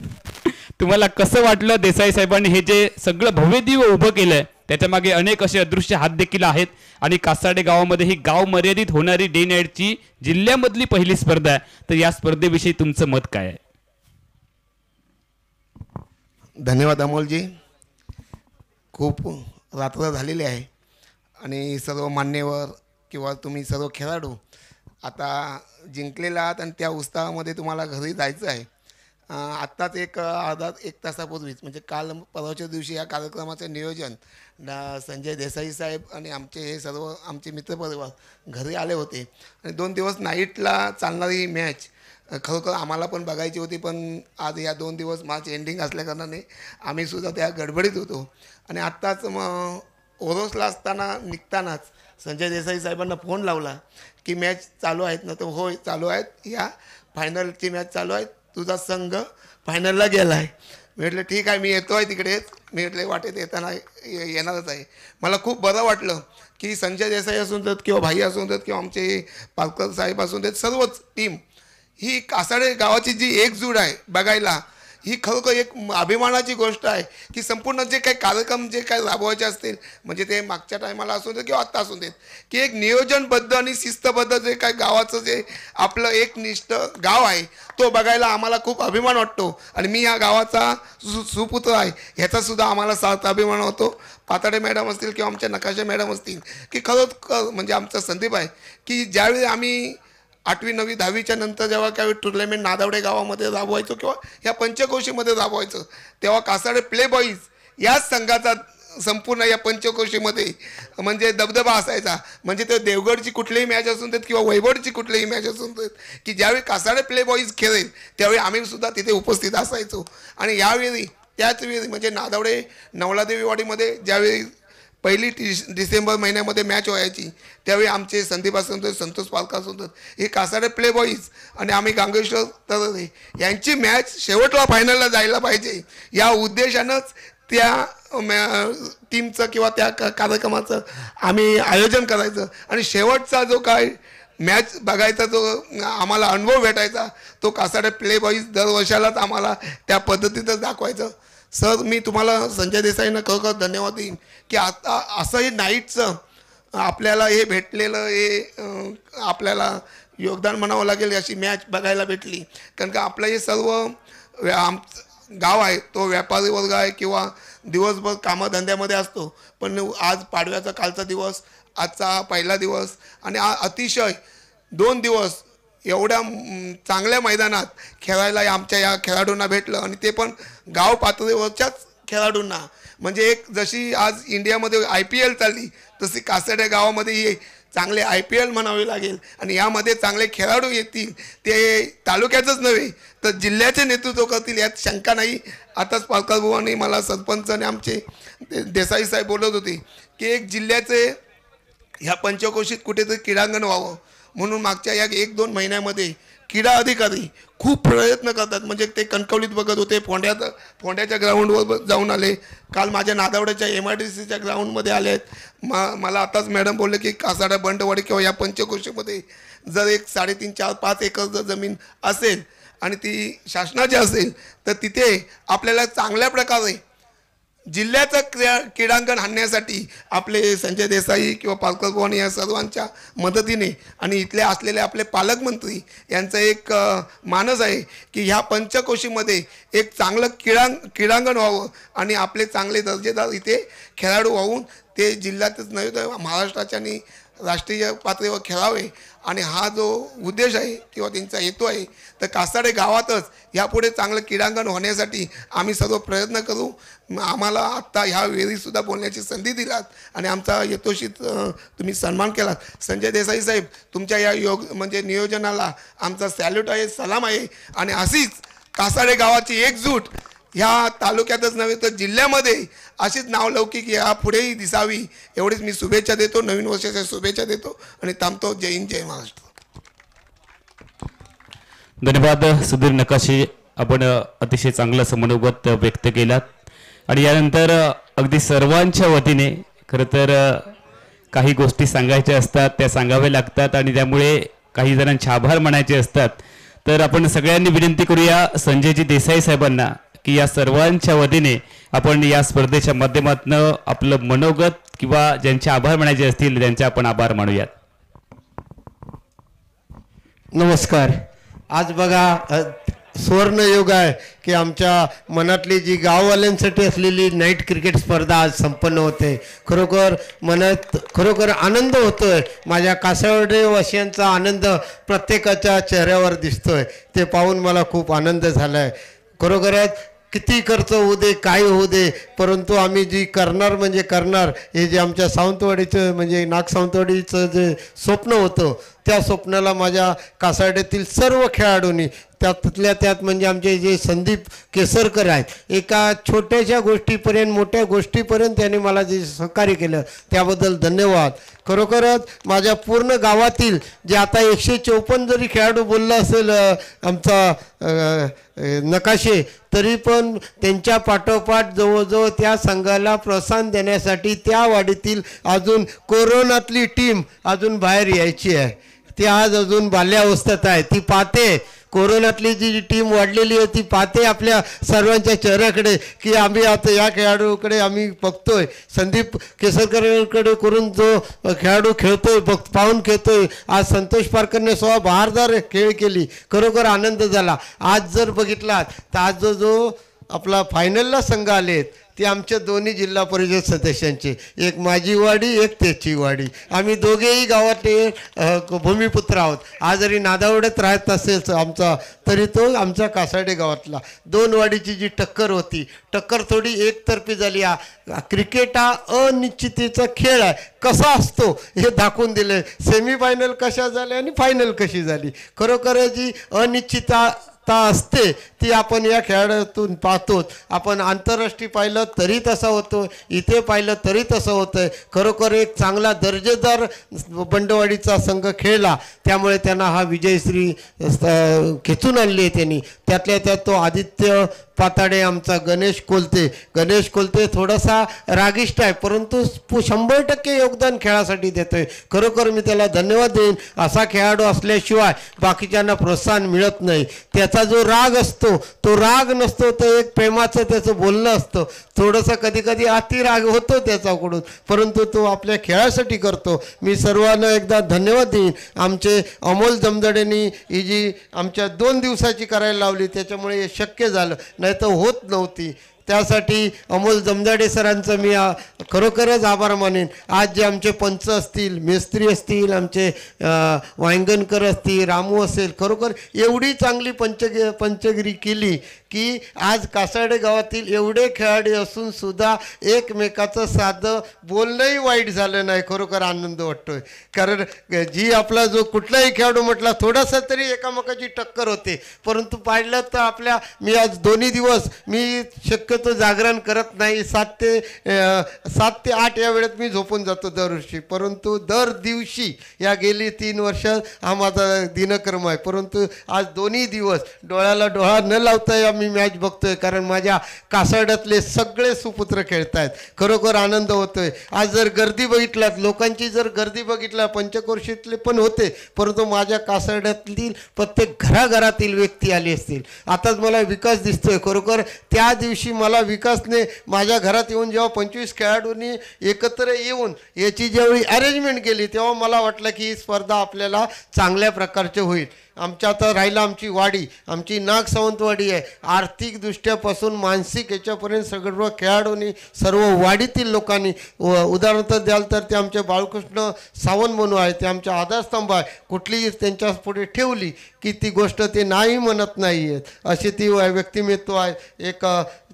तुम्हाला कसं वाटलं. देसाई साहेबांनी हे जे सगळं भव्यदिव्य उभं केलंय त्याच्या मागे अनेक असे अदृश्य हात देखील आहेत आणि कासारडे गावामध्ये ही गाव मर्यादित होणारी डे नाईटची जिल्ह्यामधली पहिली स्पर्धा आहे, तर या स्पर्धेविषयी तुमचं मत काय आहे. धन्यवाद अमोलजी. खूप रात्र झालेली आहे आणि सर्व मान्यवर किंवा तुम्ही सर्व खेळाडू आता जिंकलेला आहात आणि त्या उत्साहामध्ये तुम्हाला घरी जायचं आहे. आत्ताच एक तासापूर्वीच म्हणजे काल परवाच्या दिवशी या कार्यक्रमाचं नियोजन संजय देसाई साहेब आणि आमचे हे सर्व आमचे मित्रपरिवार घरी आले होते आणि 2 दिवस नाईटला चालणारी मॅच खरोखर आम्हाला पण बघायची होती, पण आज या 2 दिवस मार्च एंडिंग असल्याकारणाने आम्हीसुद्धा त्या गडबडीत होतो. आणि आत्ताच मग ओरोसला असताना निघतानाच संजय देसाई साहेबांना फोन लावला की मॅच चालू आहेत ना, तर होय चालू आहेत, या फायनलची मॅच चालू आहेत, तुझा संघ फायनलला गेला आहे. मी म्हटलं ठीक आहे, मी येतो आहे तिकडेच. मी म्हटलं वाटेत येताना येणारच आहे. मला खूप बरं वाटलं की संजय देसाई असून देत किंवा भाई असून देत किंवा आमचे पालकर साहेब असून देत, सर्वच टीम ही कासारडे गावाची जी एकजूट आहे बघायला, ही खरोखर एक अभिमानाची गोष्ट आहे की संपूर्ण जे काही कार्यक्रम जे काही राबवायचे असतील, म्हणजे ते मागच्या टायमाला असून देत किंवा आत्ता असून देत, की एक नियोजनबद्ध आणि शिस्तबद्ध जे काही गावाचं जे आपलं एकनिष्ठ गाव आहे तो बघायला आम्हाला खूप अभिमान वाटतो. आणि मी या गावाचा सुपुत्र आहे ह्याचासुद्धा आम्हाला सार्थ अभिमान होतो. पाताडे मॅडम असतील किंवा आमच्या नकाशे मॅडम असतील, की खरोखर म्हणजे आमचा संदीप आहे की ज्यावेळी आम्ही 8वी 9वी 10वीच्या नंतर जेव्हा काही टुर्नामेंट नादावडे गावामध्ये राबवायचो किंवा ह्या पंचकोशीमध्ये राबवायचं, तेव्हा कासारडे प्ले बॉईज याच संघाचा संपूर्ण या पंचक्रोशीमध्ये म्हणजे दबदबा असायचा. म्हणजे ते देवगडची कुठलीही मॅच असून देत किंवा वैभवची कुठलीही मॅच असून देत की ज्यावेळी कासाडे प्ले बॉईज खेळेल त्यावेळी आम्ही सुद्धा तिथे उपस्थित असायचो. आणि यावेळी त्याच वेळी म्हणजे नादवडे नवलादेवीवाडीमध्ये ज्यावेळी पहिली डिसेंबर महिन्यामध्ये मॅच व्हायची त्यावेळी आमचे संदीप असंत, संतोष पालका असंत, हे कासाडे प्ले बॉईज आणि आम्ही गांगेश्वर तररे यांची मॅच शेवटला फायनलला जायला पाहिजे या उद्देशानंच त्या टीमचं किंवा त्या कार्यक्रमाचं आम्ही आयोजन करायचं. आणि शेवटचा जो काय मॅच बघायचा जो आम्हाला अनुभव भेटायचा तो कासाडे प्ले बॉईज दरवर्षालाच आम्हाला त्या पद्धतीतच दाखवायचं. सर मी तुम्हाला संजय देसाईंना खरोखर धन्यवाद देईन की आता असंही नाईटचं आपल्याला हे भेटलेलं हे आपल्याला योगदान म्हणावं लागेल. अशी मॅच बघायला भेटली कारण का आपलं हे सर्व गाव आहे तो व्यापारी वर्ग आहे किंवा दिवसभर कामधंद्यामध्ये असतो. पण आज पाडव्याचा कालचा दिवस, आजचा पहिला दिवस आणि अतिशय 2 दिवस एवढ्या चांगल्या मैदानात खेळायला आमच्या या खेळाडूंना भेटलं आणि ते पण गाव पातळीवरच्याच खेळाडूंना. म्हणजे एक जशी आज इंडियामध्ये IPL चालली तशी कासाड्या गावामध्ये हे चांगले IPL म्हणावे लागेल. आणि यामध्ये चांगले खेळाडू येतील ते तालुक्याचंच नव्हे तर जिल्ह्याचे नेतृत्व करतील यात शंका नाही. आताच पालकरबुवांनी मला सरपंच आणि आमचे देसाई साहेब बोलत होते की एक जिल्ह्याचे ह्या पंचक्रोशीत कुठेतरी क्रीडांगण व्हावं म्हणून मागच्या या 1-2 महिन्यामध्ये क्रीडा अधिकारी खूप प्रयत्न करतात. म्हणजे ते कणकवलीत बघत होते, फोंड्याच्या ग्राउंडवर जाऊन आले, काल माझ्या नादावड्याच्या MIDCच्या ग्राउंडमध्ये आले आहेत. मला आताच मॅडम बोलले की कासाडा बंडवाडी किंवा या पंचक्रोशीमध्ये जर एक 3.5, 4, 5 एकर जर जमीन असेल आणि ती शासनाची असेल तर तिथे आपल्याला चांगल्या प्रकारे जिल्ह्याचं क्रीडांगण आणण्यासाठी आपले संजय देसाई किंवा पालकरभवन या सर्वांच्या मदतीने आणि इथले असलेले आपले पालकमंत्री यांचं एक मानस आहे की ह्या पंचक्रोशीमध्ये एक चांगलं क्रीडांगण व्हावं आणि आपले चांगले दर्जेदार इथे खेळाडू होऊन ते जिल्ह्यातच नव्हे तर महाराष्ट्राच्या आणि राष्ट्रीय पातळीवर खेळावे. आणि हा जो उद्देश आहे किंवा त्यांचा हेतू आहे तर कासाडे गावातच यापुढे चांगलं क्रीडांगण होण्यासाठी आम्ही सर्व प्रयत्न करू. आम्हाला आत्ता ह्या वेळीसुद्धा बोलण्याची संधी दिलात आणि आमचा यथोचित तुम्ही सन्मान केलात. संजय देसाई साहेब तुमच्या या म्हणजे नियोजनाला आमचा सॅल्यूट आहे, सलाम आहे. आणि अशीच कासाडे गावाची एकजूट ह्या तालुक्यातच नव्हे तर जिल्ह्यामध्ये अशीच नावलौकिक या पुढेही दिसावी एवढीच मी शुभेच्छा देतो. नवीन वर्षाच्या शुभेच्छा देतो आणि थांबतो. जय हिंद, जय महाराष्ट्र. धन्यवाद सुधीर नकाशे, आपण अतिशय चांगलं समन्वयत व्यक्त केलात. आणि यानंतर अगदी सर्वांच्या वतीने खरं तर काही गोष्टी सांगायच्या असतात त्या सांगाव्या लागतात आणि त्यामुळे काही जणांचे आभार मानायचे असतात. तर आपण सगळ्यांनी विनंती करूया संजयजी देसाई साहेबांना की या सर्वांच्या वतीने आपण या स्पर्धेच्या माध्यमातून आपलं मनोगत किंवा ज्यांचे आभार मानायचे असतील त्यांचे आपण आभार मानूयात. नमस्कार. आज बघा सुवर्णयोग आहे की आमच्या मनातली जी गाववाल्यांसाठी असलेली नाईट क्रिकेट स्पर्धा आज संपन्न होते. खरोखर मनात खरोखर आनंद होतोय. माझ्या कासावडेवासियांचा आनंद प्रत्येकाच्या चेहऱ्यावर दिसतोय. ते पाहून मला खूप आनंद झाला आहे. खरोखरच किती खर्च होऊ दे काय होऊ दे परंतु आम्ही जी करणार म्हणजे करणार हे जे आमच्या सावंतवाडीचं म्हणजे नाग सावंतवाडीचं जे स्वप्न होतं त्या स्वप्नाला माझ्या कासाड्यातील सर्व खेळाडूंनी त्यातल्या त्यात म्हणजे आमचे जे संदीप केसरकर आहेत एका छोट्याशा गोष्टीपर्यंत मोठ्या गोष्टीपर्यंत त्यांनी मला जे सहकार्य केलं त्याबद्दल धन्यवाद. खरोखरच माझ्या पूर्ण गावातील जे आता 154 जरी खेळाडू बोलला असेल आमचा नकाशे तरी पण त्यांच्या पाठोपाठ जवळजवळ त्या संघाला प्रोत्साहन देण्यासाठी त्या वाडीतील अजून कोरोनातली टीम अजून बाहेर यायची आहे. ती आज अजून बाल्यावस्थेत आहे. ती पाहते कोरोनातली जी टीम वाढलेली आहे ती पाहते आपल्या सर्वांच्या चेहऱ्याकडे की आम्ही आता या खेळाडूकडे आम्ही बघतोय. संदीप केसरकरकडे करून जो खेळाडू खेळतोय पाहून खेळतोय. आज संतोष पारकरने बहारदार खेळ केली. खरोखर आनंद झाला. आज जर बघितलात तर आज जो आपला फायनलला संघ आलेत ते आमच्या दोन्ही जिल्हा परिषद सदस्यांचे, एक माझी वाडी एक त्याची वाडी. आम्ही दोघेही गावातले भूमिपुत्र आहोत. आज जरी नादावड्यात राहत असेल आमचा, तरी तो आमचा कासाडे गावातला. दोन वाडीची जी टक्कर होती, टक्कर थोडी एकतर्फी झाली. क्रिकेट हा अनिश्चिततेचा खेळ आहे, कसा असतो हे दाखवून दिले. सेमीफायनल कशा झाल्या आणि फायनल कशी झाली. खरोखर जी अनिश्चितता असते ती आपण या खेळातून पाहतो. आपण आंतरराष्ट्रीय पाहिलं तरी तसं होतं, इथे पाहिलं तरी तसं होतं. खरोखर एक चांगला दर्जेदार बंडवाडीचा संघ खेळला, त्यामुळे त्यांना हा विजयश्री खेचून आणली आहे त्यांनी. त्यातल्या त्यात तो आदित्य पाताडे, आमचा गणेश कोलते थोडासा रागिष्ट आहे, परंतु 100% योगदान खेळासाठी देतोय. खरोखर मी त्याला धन्यवाद देईन. असा खेळाडू असल्याशिवाय बाकीच्यांना प्रोत्साहन मिळत नाही. त्याचा जो राग असतो तो राग नसतो, तर एक प्रेमाचं त्याचं बोलणं असतं. थोडंसं कधी कधी अति राग होतो त्याच्याकडून, परंतु तो आपल्या खेळासाठी करतो. मी सर्वांना एकदा धन्यवाद देईन. आमचे अमोल जमदडेंनी ही जी आमच्या 2 दिवसाची करायला लावली, त्याच्यामुळे हे शक्य झालं, नाही तर होत नव्हती. त्यासाठी अमोल जमदाडे सरांचं मी खरोखरच आभार मानेन. आज जे आमचे पंच असतील, मेस्त्री असतील, आमचे वांगणकर असतील, रामू असेल, खरोखर एवढी चांगली पंचगिरी केली की आज कासाडे गावातील एवढे खेळाडू असून सुद्धा एकमेकाचं साधं बोलणंही वाईट झालं नाही. खरोखर आनंद वाटतोय. कारण जी आपला जो कुठलाही खेळाडू म्हटला थोडासा तरी एकामेकाची टक्कर होते, परंतु पाहिलं तर मी आज 2 दिवस मी शक्यतो जागरण करत नाही. 7 ते 8 या वेळेत मी झोपून जातो दरवर्षी, परंतु दर दिवशी या गेली 3 वर्ष हा माझा दिनक्रम आहे. परंतु आज 2 दिवस डोळ्याला डोळा न लावता मी मॅच बघतोय, कारण माझ्या कासाड्यातले सगळे सुपुत्र खेळत आहेत. खरोखर आनंद होतोय. आज जर गर्दी बघितलात, लोकांची जर गर्दी बघितला, पंचक्रोशीतले पण होते, परंतु माझ्या कासाड्यातील प्रत्येक घराघरातील व्यक्ती आली असतील. आताच मला विकास दिसतोय. खरोखर त्या दिवशी मला विकासने माझ्या घरात येऊन जेव्हा 25 खेळाडूंनी एकत्र येऊन याची जेवढी अरेंजमेंट केली, तेव्हा मला वाटलं की ही स्पर्धा आपल्याला चांगल्या प्रकारचे होईल. आमच्या आता राहिला आमची वाडी, आमची नाग सावंतवाडी आहे. आर्थिकदृष्ट्यापासून मानसिक याच्यापर्यंत सर्व खेळाडूंनी, सर्व वाडीतील लोकांनी, उदाहरणार्थ द्याल तर ते आमचे बाळकृष्ण सावंत म्हणून आहे, ते आमच्या आधारस्तंभ आहे. कुठलीही त्यांच्या पुढे ठेवली की ती गोष्ट ते नाही म्हणत नाही आहेत, अशी ती व्यक्तिमत्व आहे. एक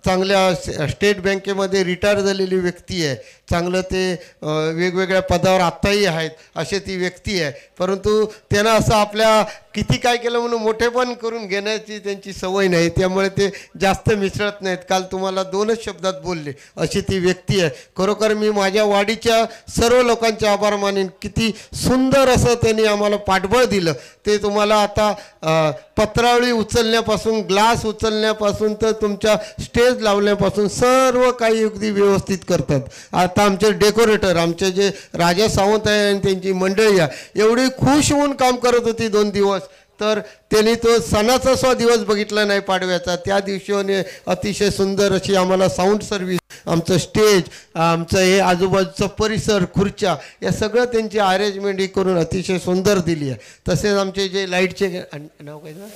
चांगल्या स्टेट बँकेमध्ये रिटायर झालेली व्यक्ती आहे. चांगलं ते वेगवेगळ्या पदावर आत्ताही आहेत, अशी ती व्यक्ती आहे. परंतु त्यांना असं आपल्या किती काय केलं म्हणून मोठेपण करून घेण्याची त्यांची सवय नाही, त्यामुळे ते जास्त मिसळत नाहीत. काल तुम्हाला 2च शब्दात बोलले, अशी ती व्यक्ती आहे. खरोखर मी माझ्या वाडीच्या सर्व लोकांचे आभार मानेन. किती सुंदर असं त्यांनी आम्हाला पाठबळ दिलं. ते तुम्हाला आता पत्रावळी उचलण्यापासून, ग्लास उचलण्यापासून तर तुमच्या स्टेज लावण्यापासून सर्व काही अगदी व्यवस्थित करतात. आता आमचे डेकोरेटर, आमचे जे राजा सावंत आहे आणि त्यांची मंडळी आहे, एवढी खुश होऊन काम करत होती 2 दिवस. तर त्यांनी तो सणाचा दिवस बघितला नाही पाडव्याचा. त्या दिवशी अतिशय सुंदर अशी आम्हाला साऊंड सर्व्हिस, आमचं स्टेज, आमचं हे आजूबाजूचा परिसर, खुर्च्या, या सगळं त्यांची अरेंजमेंट ही करून अतिशय सुंदर दिली आहे. तसेच आमचे जे लाईटचे नाव काय ना,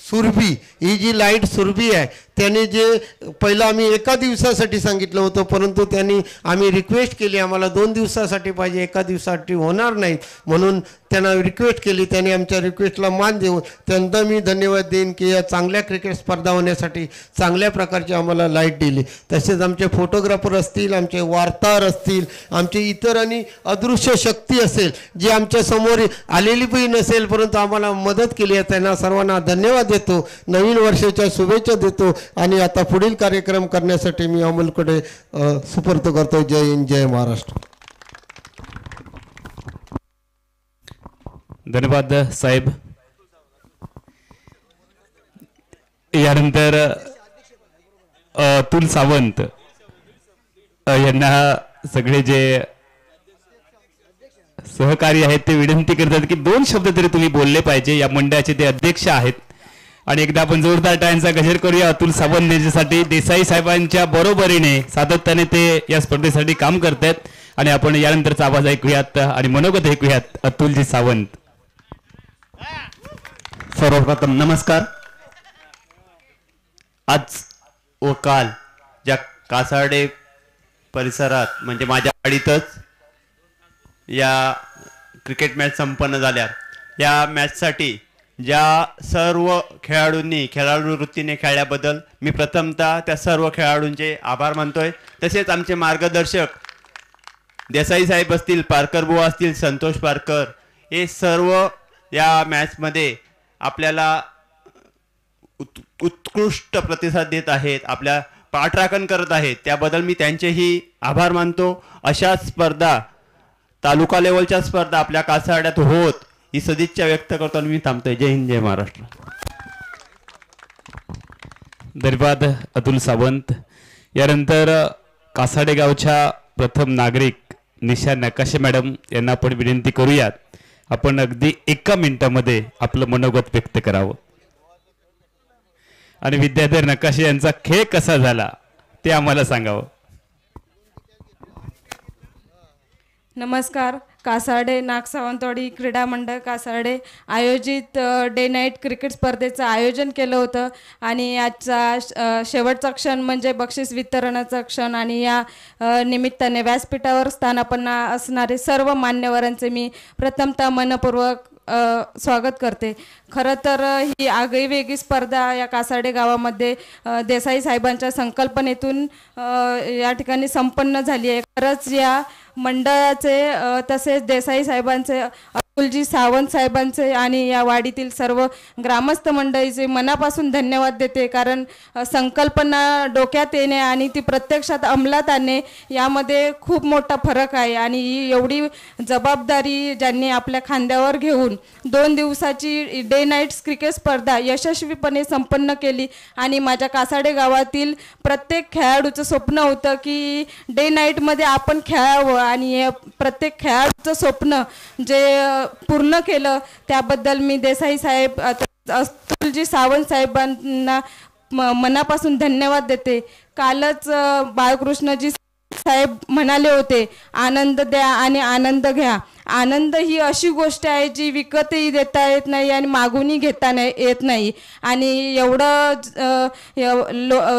सुरभी, ही जी लाईट सुरभी आहे, त्यांनी जे पहिलं आम्ही एका दिवसासाठी सांगितलं होतं, परंतु त्यांनी आम्ही रिक्वेस्ट केली आम्हाला 2 दिवसासाठी पाहिजे, एका दिवसासाठी होणार नाहीत म्हणून त्यांना रिक्वेस्ट केली. त्यांनी आमच्या रिक्वेस्टला मान देऊन त्यांना मी धन्यवाद देईन की या चांगल्या क्रिकेट स्पर्धा होण्यासाठी चांगल्या प्रकारची आम्हाला लाईट दिली. तसेच आमचे फोटोग्राफर असतील, आमचे वार्ताहर असतील, आमचे इतर आणि अदृश्य शक्ती असेल जी आमच्या समोर आलेली पण नसेल परंतु आम्हाला मदत केली आहे, त्यांना सर्वांना धन्यवाद देतो. नवीन वर्षाच्या शुभेच्छा देतो आणि आता पुढील कार्यक्रम करण्यासाठी मी अमोलकडे सुपूर्द करतो. जय हिंद, जय महाराष्ट्र. धन्यवाद साहेब. यानंतर अतुल सावंत यांना सगळे जे सहकारी आहेत ते विनंती करतात की 2 शब्द तरी तुम्ही बोलले पाहिजे. या मंडळाचे ते अध्यक्ष आहेत आणि एकदा आपण जोरदार टाळ्यांचा गजर करूया अतुल सावंत यांच्यासाठी. देसाई साहेबांच्या बरोबरीने सातत्याने ते या स्पर्धेसाठी काम करतात आणि आपण यानंतरचा आवाज ऐकूयात आणि मनोगत ऐकूयात अतुलजी सावंत. सर्वप्रथम नमस्कार. आज व काल ज्या कासार्डे परिसरात म्हणजे माझ्या वाडीतच या क्रिकेट मॅच संपन्न झाल्या, या मॅचसाठी ज्या सर्व खेळाडूंनी खेळाडू वृत्तीने खेळल्याबद्दल मी प्रथमतः त्या सर्व खेळाडूंचे आभार मानतोय. तसेच आमचे मार्गदर्शक देसाई साहेब असतील, पारकर बुवा असतील, संतोष पारकर, हे सर्व या मॅचमध्ये आपल्याला उत्कृष्ट प्रतिसाद देत आहेत, आपल्या पाठराखण करत आहेत, त्याबद्दल मी त्यांचेही आभार मानतो. अशा स्पर्धा तालुका लेवलच्या स्पर्धा आपल्या कासारड्यात होत ही सदिच्छा व्यक्त करतो आणि मी थांबतोय. जय हिंद, जय महाराष्ट्र. धन्यवाद अतुल सावंत. यानंतर कासाडे गावच्या प्रथम नागरिक निशा नकाशे मॅडम यांना आपण विनंती करूयात, आपण अगदी 1 मिनिटामध्ये आपलं मनोगत व्यक्त करावं आणि विद्याधर नकाशे यांचा खेळ कसा झाला ते आम्हाला सांगावं. नमस्कार. कासार्डे नाग सावंतवाडी क्रीडा मंडळ कासार्डे आयोजित डे नाईट क्रिकेट स्पर्धेचं आयोजन केलं होतं आणि याचा शेवटचा क्षण म्हणजे बक्षीस वितरणाचा क्षण आणि या निमित्ताने व्यासपीठावर स्थानापन्न असणारे सर्व मान्यवरांचे मी प्रथमतः मनपूर्वक स्वागत करते. खरं तर ही आगळीवेगळी स्पर्धा या कासार्डे गावामध्ये देसाई साहेबांच्या संकल्पनेतून या ठिकाणी संपन्न झाली आहे. खरंच या मंडळाचे तसेच देसाई साहेबांचे, अतुलजी सावंत साहेबांचे आणि या वाडीतील सर्व ग्रामस्थ मंडळीचे मनापासून धन्यवाद देते. कारण संकल्पना डोक्यात येणे आणि ती प्रत्यक्षात अंमलात आणणे यामध्ये खूप मोठा फरक आहे आणि ही एवढी जबाबदारी ज्यांनी आपल्या खांद्यावर घेऊन 2 दिवसाची डे नाईट्स क्रिकेट स्पर्धा यशस्वीपणे संपन्न केली आणि माझ्या कासाडे गावातील प्रत्येक खेळाडूचं स्वप्न होतं की डे नाईटमध्ये आपण खेळावं आणि प्रत्येक खेळाडूचं स्वप्न जे पूर्ण केलं त्याबद्दल मी देसाई साहेब, अतुलजी सावंत साहेबांना मनापासून धन्यवाद देते. कालच बाळकृष्णजी साहेब म्हणाले होते, आनंद द्या आणि आनंद घ्या. आनंद ही अशी गोष्ट आहे जी विकतही देता येत नाही आणि मागूनही घेता येत नाही आणि एवढं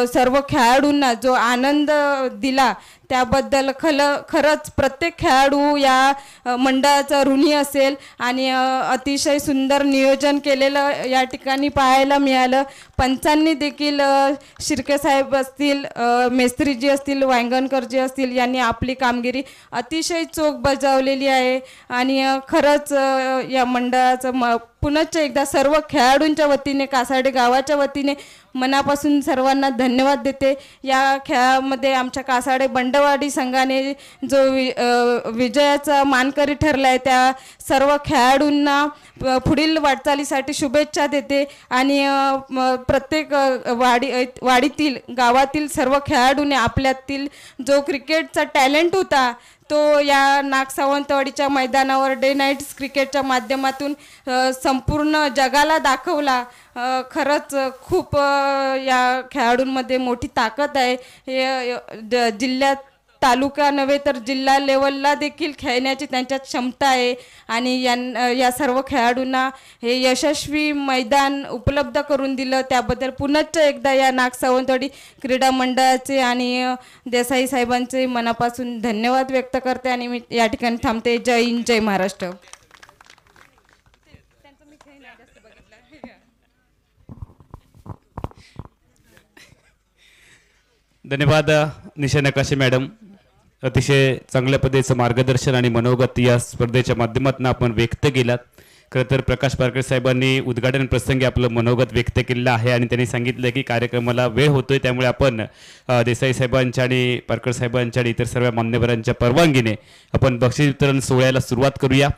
सर्व खेळाडूंना जो आनंद दिला त्याबद्दल खरंच प्रत्येक खेळाडू या मंडळाचा ऋणी असेल आणि अतिशय सुंदर नियोजन केलेलं या ठिकाणी पाहायला मिळालं. पंचांनी देखील शिर्केसाहेब असतील, मेस्त्रीजी असतील, वांगणकरजी असतील यांनी आपली कामगिरी अतिशय चोख बजावलेली आहे आणि खरंच या मंडळाचं पुनश्च एकदा सर्व खेळाडूंच्या वतीने, कासार्डे गावाच्या वतीने मनापासून सर्वांना धन्यवाद देते. या खेळामध्ये आमच्या कासार्डे बंडवाडी संघाने जो विजयाचा मानकरी ठरला आहे त्या सर्व खेळाडूंना पुढील वाटचालीसाठी शुभेच्छा देते आणि प्रत्येक वाडीतील गावातील सर्व खेळाडूने आपल्यातील जो क्रिकेटचा टॅलेंट होता तो या नाग सावंतवाडीच्या मैदानावर डे नाईट्स क्रिकेटच्या माध्यमातून संपूर्ण जगाला दाखवला. खरंच खूप या खेळाडूंमध्ये मोठी ताकद आहे. हे जिल्ह्यात, तालुका नव्हे तर जिल्हा लेवलला देखील खेळण्याची त्यांच्यात क्षमता आहे आणि या सर्व खेळाडूंना हे यशस्वी मैदान उपलब्ध करून दिलं त्याबद्दल पुनश्च एकदा या नाग सावंतवाडी क्रीडा मंडळाचे आणि देसाई साहेबांचे मनापासून धन्यवाद व्यक्त करते आणि मी या ठिकाणी थांबते. जय हिंद, जय महाराष्ट्र. धन्यवाद निशा नकाशे मॅडम. अतिशय चांगल्या पद्धतीचं मार्गदर्शन आणि मनोगत या स्पर्धेच्या माध्यमातून आपण व्यक्त केलात. खरं तर प्रकाश पारकर साहेबांनी उद्घाटन प्रसंगी आपलं मनोगत व्यक्त केलेलं आहे आणि त्यांनी सांगितलं की कार्यक्रमाला वेळ होतोय त्यामुळे आपण देसाई साहेबांच्या आणि पारकर साहेबांच्या आणि इतर सर्व मान्यवरांच्या परवानगीने आपण बक्षीस वितरण सोहळ्याला सुरुवात करूया.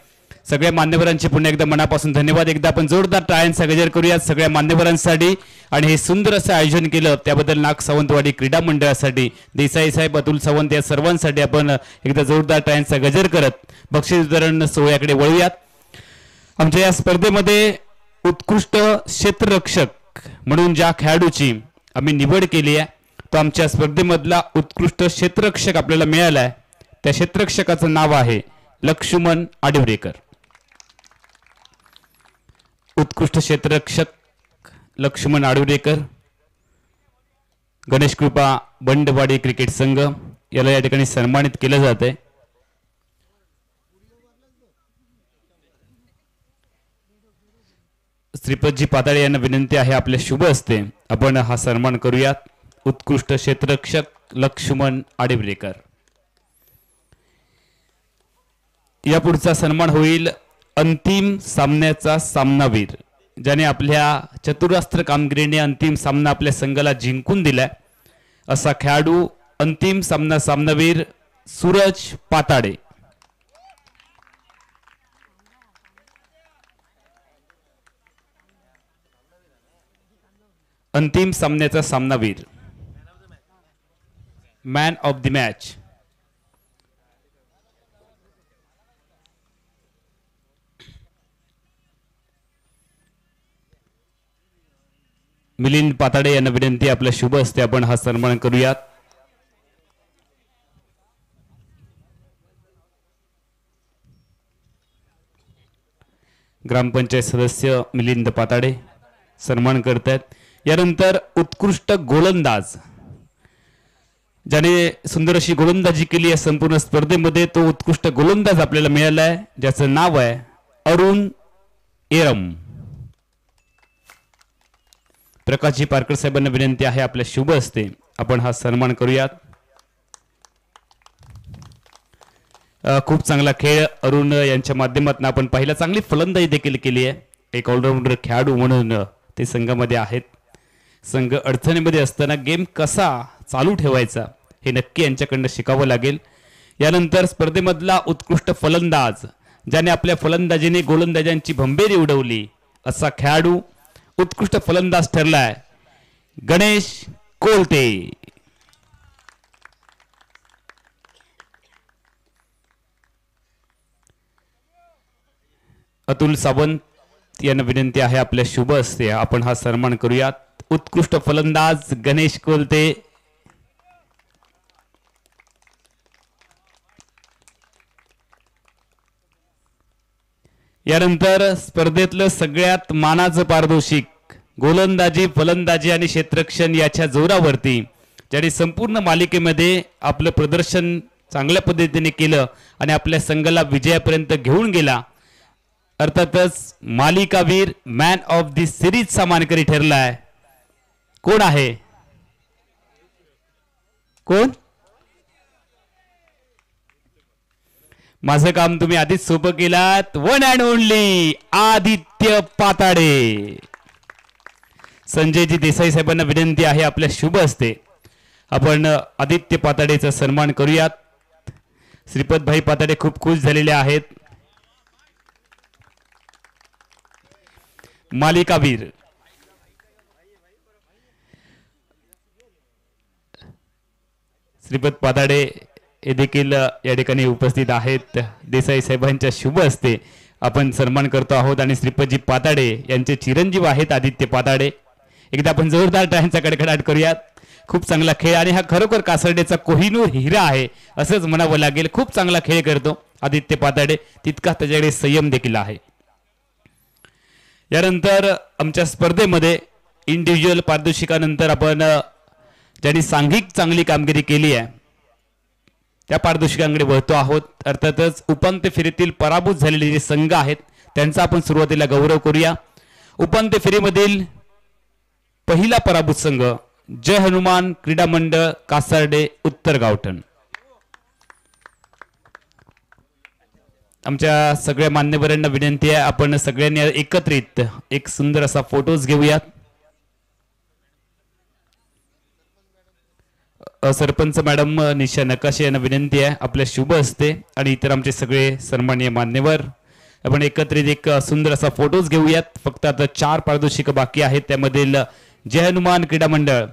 सगळ्या मान्यवरांचे पुन्हा एकदा मनापासून धन्यवाद. एकदा आपण जोरदार टाळ्यांचा गजर करूयात सगळ्या मान्यवरांसाठी आणि हे सुंदर असं आयोजन केलं त्याबद्दल नाग सावंतवाडी क्रीडा मंडळासाठी, देसाई साहेब, अतुल सावंत या सर्वांसाठी आपण एकदा जोरदार टाळ्यांचा गजर करत बक्षीस वितरण सोहळ्याकडे वळूयात. आमच्या या स्पर्धेमध्ये उत्कृष्ट क्षेत्ररक्षक म्हणून ज्या खेळाडूची आम्ही निवड केली आहे तो आमच्या स्पर्धेमधला उत्कृष्ट क्षेत्ररक्षक आपल्याला मिळाला आहे. त्या क्षेत्ररक्षकाचं नाव आहे लक्ष्मण आडिवरेकर. उत्कृष्ट क्षेत्ररक्षक लक्ष्मण आडिवरेकर गणेश कृपा बंडवाडी क्रिकेट संघ याला या ठिकाणी सन्मानित केलं जाते. श्रीपतजी पाताळे यांना विनंती आहे आपल्या शुभ हस्ते आपण हा सन्मान करूयात. उत्कृष्ट क्षेत्ररक्षक लक्ष्मण आडेबरेकर. यापुढचा सन्मान होईल अंतिम सामन्याचा सामनावीर, ज्याने आपल्या चतुरास्त्र कामगिरीने अंतिम सामना आपल्या संघाला जिंकून दिलाय असा खेळाडू अंतिम सामनावीर सूरज पाताडे. अंतिम सामन्याचा सामनावीर, man of the match. Milind Patade यांना विनंती आपल्या शुभ हस्ते आपण हा सन्मान करूयात. ग्रामपंचायत सदस्य मिलिंद पाताडे सन्मान करतायत. यानंतर उत्कृष्ट गोलंदाज, ज्याने सुंदर अशी गोलंदाजी केली या संपूर्ण स्पर्धेमध्ये, तो उत्कृष्ट गोलंदाज आपल्याला मिळाला आहे, ज्याचं नाव आहे अरुण एरम. प्रकाशजी पारकर साहेबांना विनंती आहे आपल्या शुभ हस्ते आपण हा सन्मान करूयात. खूप चांगला खेळ अरुण यांच्या माध्यमातून आपण पाहिला. चांगली फलंदाजी देखील केली आहे. एक ऑलराऊंडर खेळाडू म्हणून ते संघामध्ये आहेत. संघ अडचणीमध्ये असताना गेम कसा चालू ठेवायचा हे नक्की यांच्याकडनं शिकावं लागेल. यानंतर स्पर्धेमधला उत्कृष्ट फलंदाज, ज्याने आपल्या फलंदाजीने गोलंदाजांची भंबेरी उडवली असा खेळाडू उत्कृष्ट फलंदाज ठरलाय गणेश कोलते. अतुल सावंत यांना विनंती आहे आपल्या शुभ हस्ते आपण हा सन्मान करूयात. उत्कृष्ट फलंदाज गणेश कोलते. यानंतर स्पर्धेतलं सगळ्यात मानाचं पारितोषिक, गोलंदाजी फलंदाजी आणि क्षेत्ररक्षण याच्या जोरावरती ज्याने संपूर्ण मालिकेमध्ये आपलं प्रदर्शन चांगल्या पद्धतीने केलं आणि आपल्या संघाला विजयापर्यंत घेऊन गेला, अर्थातच मालिकावीर मॅन ऑफ द सिरीजचा मानकरी ठरलाय. कोण आहे? कोण? माझं काम तुम्ही आधीच सोपं केलात. One and only Aditya Patade. Sanjayji Desai साहेबांना विनंती आहे आपल्या शुभ हस्ते आपण आदित्य पाताडेचा सन्मान करूयात. श्रीपत भाई पाताडे खूप खुश झालेले आहेत. मालिकावीर श्रीपत पाताडे हे देखील या ठिकाणी उपस्थित आहेत. देसाई साहेबांच्या शुभ हस्ते आपण सन्मान करतो आहोत आणि श्रीपतजी पाताडे यांचे चिरंजीव आहेत आदित्य पाताडे. एकदा आपण जोरदार टाळ्यांचा कडकडाट करूयात. खूप चांगला खेळ आणि हा खरोखर कासर्डेचा कोहिनूर हिरा आहे असंच म्हणावं लागेल. खूप चांगला खेळ करतो आदित्य पाताडे, तितका त्याच्याकडे संयम देखील आहे. यानंतर आमच्या स्पर्धेमध्ये इंडिव्हिज्युअल पारितोषिकानंतर आपण ज्यांनी सांघिक चांगली कामगिरी केली आहे त्या पारितोषिकांकडे वळतो आहोत. अर्थातच उपांत्य फेरीतील पराभूत झालेले जे संघ आहेत त्यांचा आपण सुरुवातीला गौरव करूया. उपांत्य फेरीमधील पहिला पराभूत संघ जय हनुमान क्रीडा मंडळ कासार्डे उत्तर गावठण. आमच्या सगळ्या मान्यवरांना विनंती आहे आपण सगळ्यांनी एकत्रित एक सुंदर असा फोटोज घेऊयात. सरपंच मॅडम निशा नकाशे यांना विनंती आहे आपल्या शुभ हस्ते आणि इतर आमचे सगळे सन्माननीय मान्यवर आपण एकत्रित एक सुंदर असा फोटोज घेऊयात. फक्त आता 4 पारितोषिक बाकी आहेत. त्यामधील जय हनुमान क्रीडा मंडळ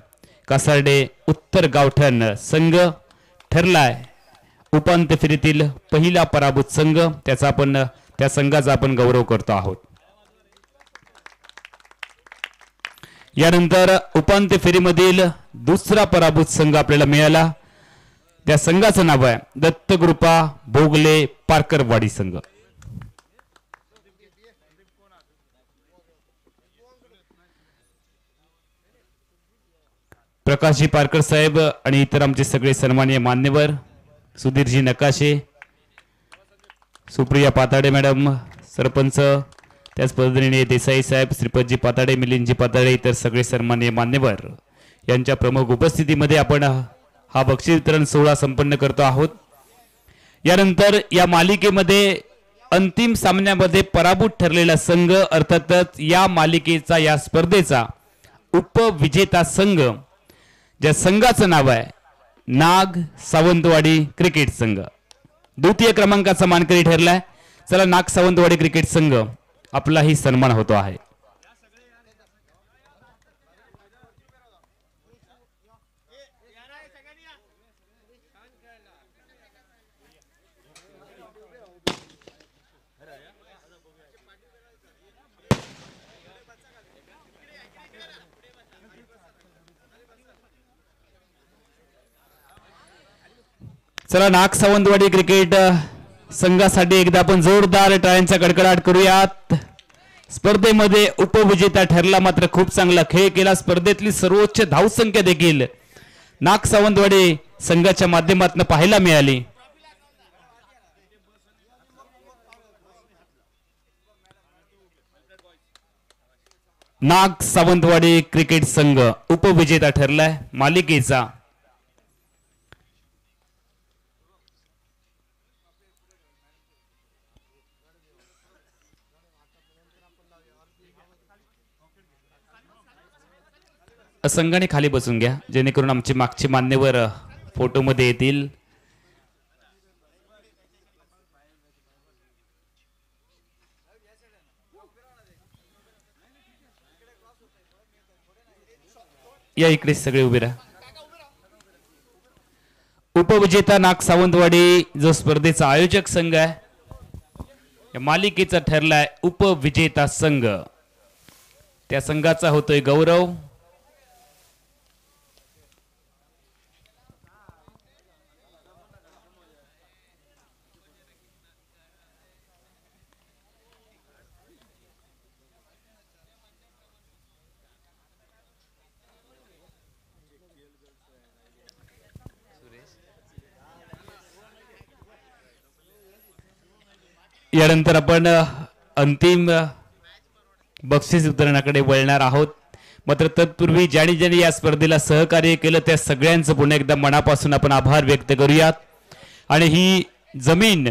कासार्डे उत्तर गावठण संघ ठरलाय उपांत्य फेरीतील पहिला पराभूत संघ. त्या संघाचा आपण गौरव करतो आहोत. यानंतर उपांत्य फेरीमधील दुसरा पराभूत संघ आपल्याला मिळाला. त्या संघाचं नाव आहे दत्तकृपा भोगले पारकरवाडी संघ. प्रकाशजी पारकर साहेब आणि इतर आमचे सगळे सन्माननीय मान्यवर, सुधीरजी नकाशे, सुप्रिया पाताडे मॅडम, सरपंच, त्याच पद्धतीने देसाई साहेब, श्रीपतजी पाताडे, मिलिंदजी पाताडे, इतर सगळे सन्माननीय मान्यवर यांच्या प्रमुख उपस्थितीमध्ये आपण हा बक्षीस वितरण सोहळा संपन्न करतो आहोत. यानंतर या मालिकेमध्ये अंतिम सामन्यामध्ये पराभूत ठरलेला संघ, अर्थातच या मालिकेचा, या स्पर्धेचा उपविजेता संघ, ज्या संघाचं नाव आहे नाग सावंतवाडी क्रिकेट संघ, द्वितीय क्रमांकाचा मानकरी ठरलाय. चला, नाग सावंतवाडी क्रिकेट संघ आपलाही सन्मान होतो आहे. चला, नाग सावंतवाडी क्रिकेट संघासाठी एकदा आपण जोरदार टाळ्यांचा कडकडाट करूयात. स्पर्धेमध्ये उपविजेता ठरला, मात्र खूप चांगला खेळ केला. स्पर्धेतली सर्वोच्च धावसंख्या देखील नाग सावंतवाडी संघाच्या माध्यमातून पाहायला मिळाली. नाग सावंतवाडी क्रिकेट संघ उपविजेता ठरलाय मालिकेचा. संघाने खाली बसून घ्या, जेणेकरून आमचे मागचे मान्यवर फोटोमध्ये येतील. या इकडे सगळे उभे राहा. उपविजेता नाग सावंतवाडी जो स्पर्धेचा आयोजक संघ आहे, या मालिकेचा ठरलाय उपविजेता संघ. त्या संघाचा होतोय गौरव. यानंतर आपण अंतिम बक्षीस वितरणाकडे वळणार आहोत. मात्र तत्पूर्वी ज्यांनी या स्पर्धेला सहकार्य केलं त्या सगळ्यांचं पुन्हा एकदा मनापासून आपण आभार व्यक्त करूयात. आणि ही जमीन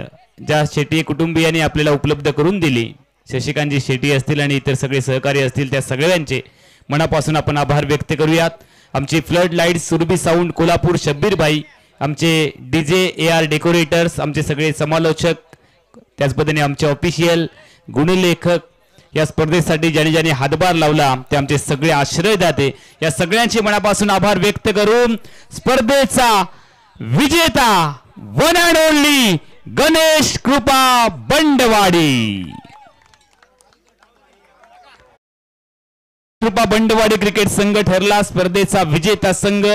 ज्या शेट्टी कुटुंबियांनी आपल्याला उपलब्ध करून दिली, शशिकांतजी शेट्टी असतील आणि इतर सगळे सहकारी असतील, त्या सगळ्यांचे मनापासून आपण आभार व्यक्त करूयात. आमचे flood light, Surabhi sound Kolhapur, Shabbir भाई, आमचे DJ AR डेकोरेटर्स, आमचे सगळे समालोचक, त्याच पद्धतीने आमचे ऑफिशियल गुणलेखक, या स्पर्धेसाठी ज्यांनी हातभार लावला ते आमचे सगळे आश्रयदाते, या सगळ्यांचे मनापासून आभार व्यक्त करून स्पर्धेचा विजेता वन अँड ओनली गणेश कृपा बंडवाडी. कृपा बंडवाडी क्रिकेट संघ ठरला स्पर्धेचा विजेता संघ.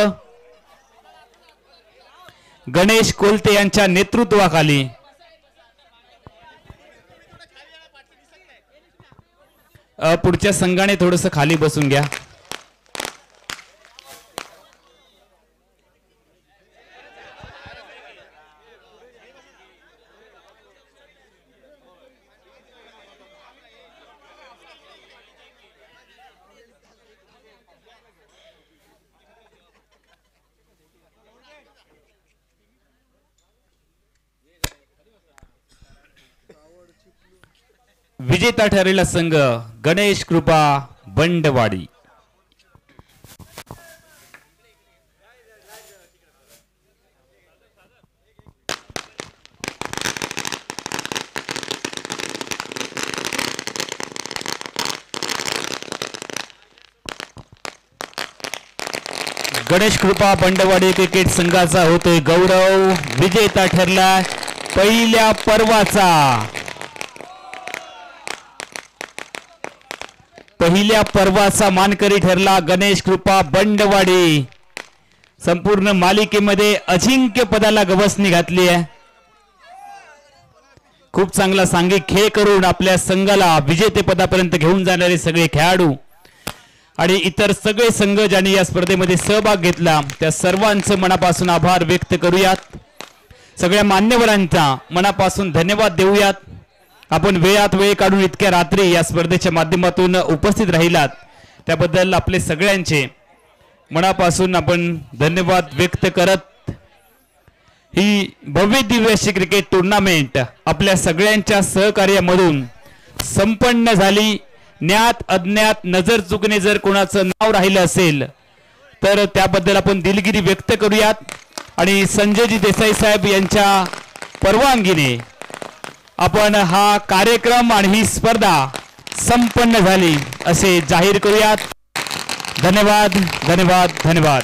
गणेश कोलते यांच्या नेतृत्वाखाली पुढच्या संघाने थोडंसं खाली बसून घ्या. विजेता ठरलेला संघ गणेश कृपा बंडवाडी. गणेश कृपा बंडवाडी क्रिकेट संघाचा होतोय गौरव. विजेता ठरला पहिल्या पर्वाचा मानकरी ठरला गणेश कृपा बंडवाडी. संपूर्ण मालिकेमध्ये अजिंक्य पदाला गवसणी घातली आहे. खूप चांगला सांघिक खेळ करून आपल्या संघाला विजेतेपदापर्यंत घेऊन जाणारे सगळे खेळाडू आणि इतर सगळे संघ ज्यांनी या स्पर्धेमध्ये सहभाग घेतला त्या सर्वांचं मनापासून आभार व्यक्त करूयात. सगळ्या मान्यवरांचा मनापासून धन्यवाद देऊयात. आपण वेळात वेळ काढून इतक्या रात्री या स्पर्धेच्या माध्यमातून उपस्थित राहिलात त्याबद्दल आपले सगळ्यांचे मनापासून आपण धन्यवाद व्यक्त करत ही भव्य दिव्य अशी क्रिकेट टुर्नामेंट आपल्या सगळ्यांच्या सहकार्यामधून संपन्न झाली. ज्ञात अज्ञात नजर चुकणे जर कोणाचं नाव राहिलं असेल तर त्याबद्दल आपण दिलगिरी व्यक्त करूयात आणि संजयजी देसाई साहेब यांच्या परवानगीने आपण हा कार्यक्रम आणि ही स्पर्धा संपन्न झाली असे जाहीर करूयात. धन्यवाद धन्यवाद धन्यवाद.